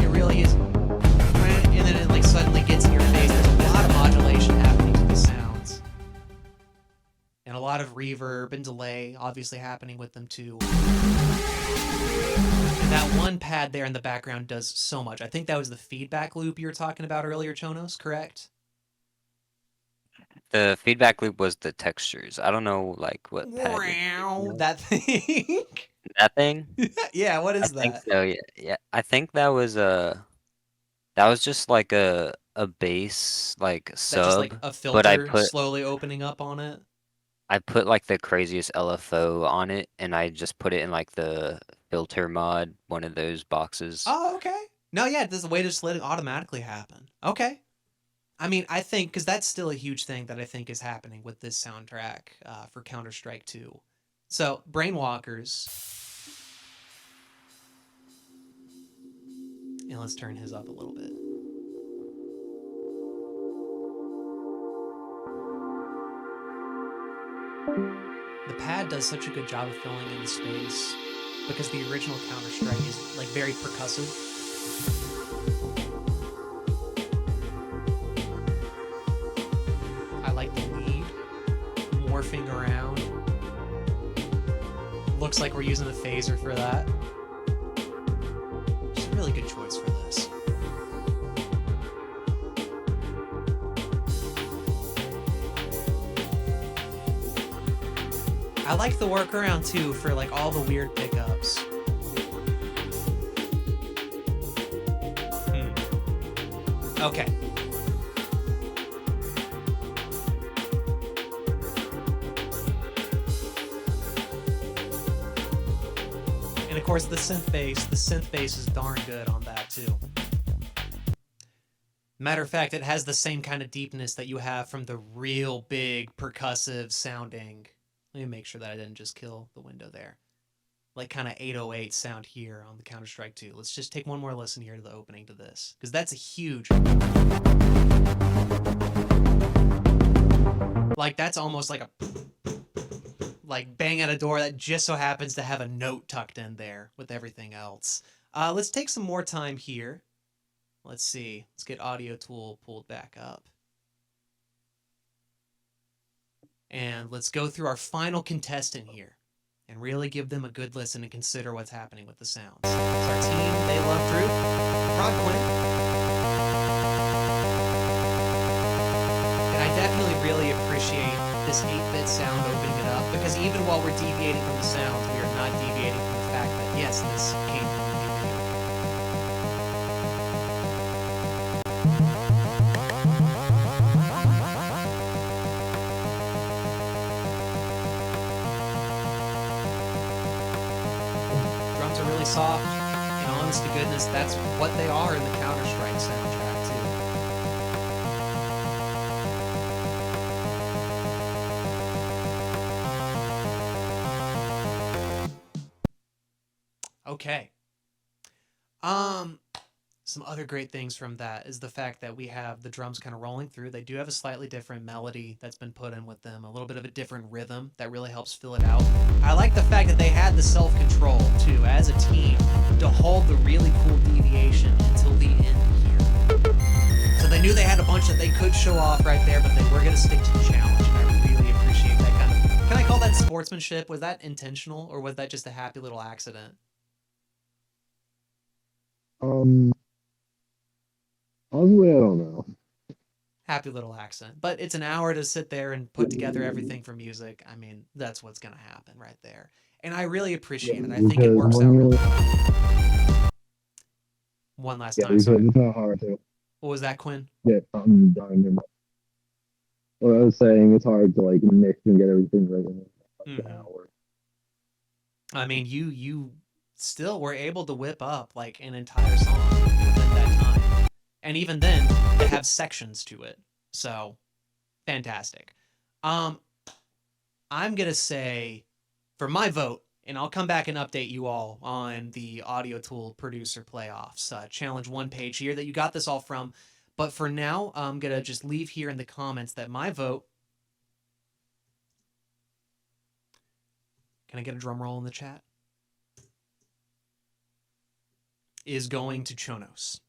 It really is. And then it like suddenly gets in your face. There's a lot of modulation happening to the sounds. And a lot of reverb and delay obviously happening with them too. And that one pad there in the background does so much. I think that was the feedback loop you were talking about earlier, Chonos, correct? The feedback loop was the textures. I don't know, like, what pad. Wow, that thing? That thing? Yeah, what is I think that? so, yeah. I think that was just like a bass, like, That's sub. just like a but filter slowly opening up on it? I put like the craziest LFO on it, and I just put it in like the filter mod, one of those boxes. Oh, okay. No, yeah, there's a way to just let it automatically happen. Okay. I mean, I think, because that's still a huge thing that I think is happening with this soundtrack for Counter-Strike 2. So, Brainwalkers. And let's turn his up a little bit. The pad does such a good job of filling in the space because the original Counter-Strike is like very percussive. I like the lead morphing around. Looks like we're using a phaser for that. It's a really good choice for this. I like the workaround too for like all the weird pickups. Okay. And of course the synth bass is darn good on that too. Matter of fact, it has the same kind of deepness that you have from the real big percussive sounding. Let me make sure that I didn't just kill the window there. Like kind of 808 sound here on the Counter-Strike 2. Let's just take one more listen here to the opening to this, because that's a huge... Like that's almost like a... like bang at a door that just so happens to have a note tucked in there with everything else. Let's take some more time here. Let's see. Let's get Audiotool pulled back up. And let's go through our final contestant here and really give them a good listen and consider what's happening with the sounds. It's our team, They Love Droop, Frog Quinn. And I definitely really appreciate this 8-bit sound opening it up, because even while we're deviating from the sounds, we are not deviating from the fact that yes, this came from the video. Drums are really soft, and honest to goodness, that's what they are in the Counterstrike soundtrack too. Okay. Some other great things from that is the fact that we have the drums kind of rolling through. They do have a slightly different melody that's been put in with them, a little bit of a different rhythm that really helps fill it out. I like the fact that they had the self-control too, as a team, to hold the really cool deviation until the end here. So they knew they had a bunch that they could show off right there, but they were going to stick to the challenge, and I really appreciate that kind of... Can I call that sportsmanship? Was that intentional, or was that just a happy little accident? Honestly, I don't know. Happy little accident. But it's an hour to sit there and put together everything for music. I mean, that's what's going to happen right there. And I really appreciate it. I think it works out really well. One last time. Sorry. It's not hard to What was that, Quinn? get something done. What I was saying, it's hard to like mix and get everything right in an hour. I mean, you still were able to whip up like an entire song within that time. And even then, they have sections to it. So, fantastic. I'm going to say, for my vote, and I'll come back and update you all on the Audiotool Producer Playoffs Challenge 1 page here that you got this all from. But for now, I'm going to just leave here in the comments that my vote... Can I get a drum roll in the chat? Is going to Chonos.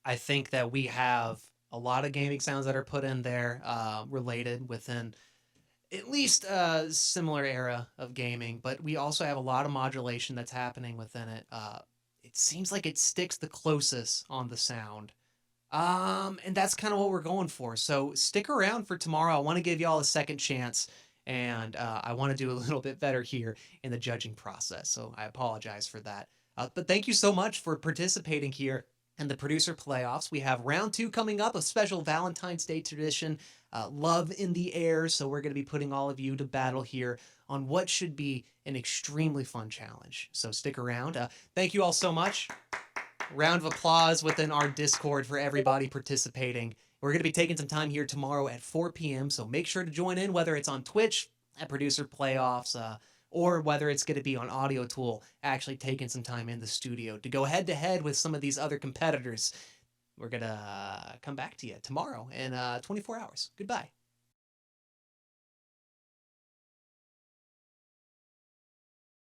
I think that we have a lot of gaming sounds that are put in there related within at least a similar era of gaming, but we also have a lot of modulation that's happening within it. It seems like it sticks the closest on the sound. And that's kind of what we're going for. So stick around for tomorrow. I want to give y'all a second chance, and I want to do a little bit better here in the judging process. So I apologize for that. But thank you so much for participating here in the producer playoffs. We have round 2 coming up, a special Valentine's Day tradition, Love in the Air. So we're going to be putting all of you to battle here on what should be an extremely fun challenge. So stick around. Thank you all so much. Round of applause within our Discord for everybody participating. We're going to be taking some time here tomorrow at 4 p.m. So make sure to join in, whether it's on Twitch at Producer Playoffs, or whether it's going to be on Audiotool, actually taking some time in the studio to go head to head with some of these other competitors. We're going to come back to you tomorrow in 24 hours. Goodbye.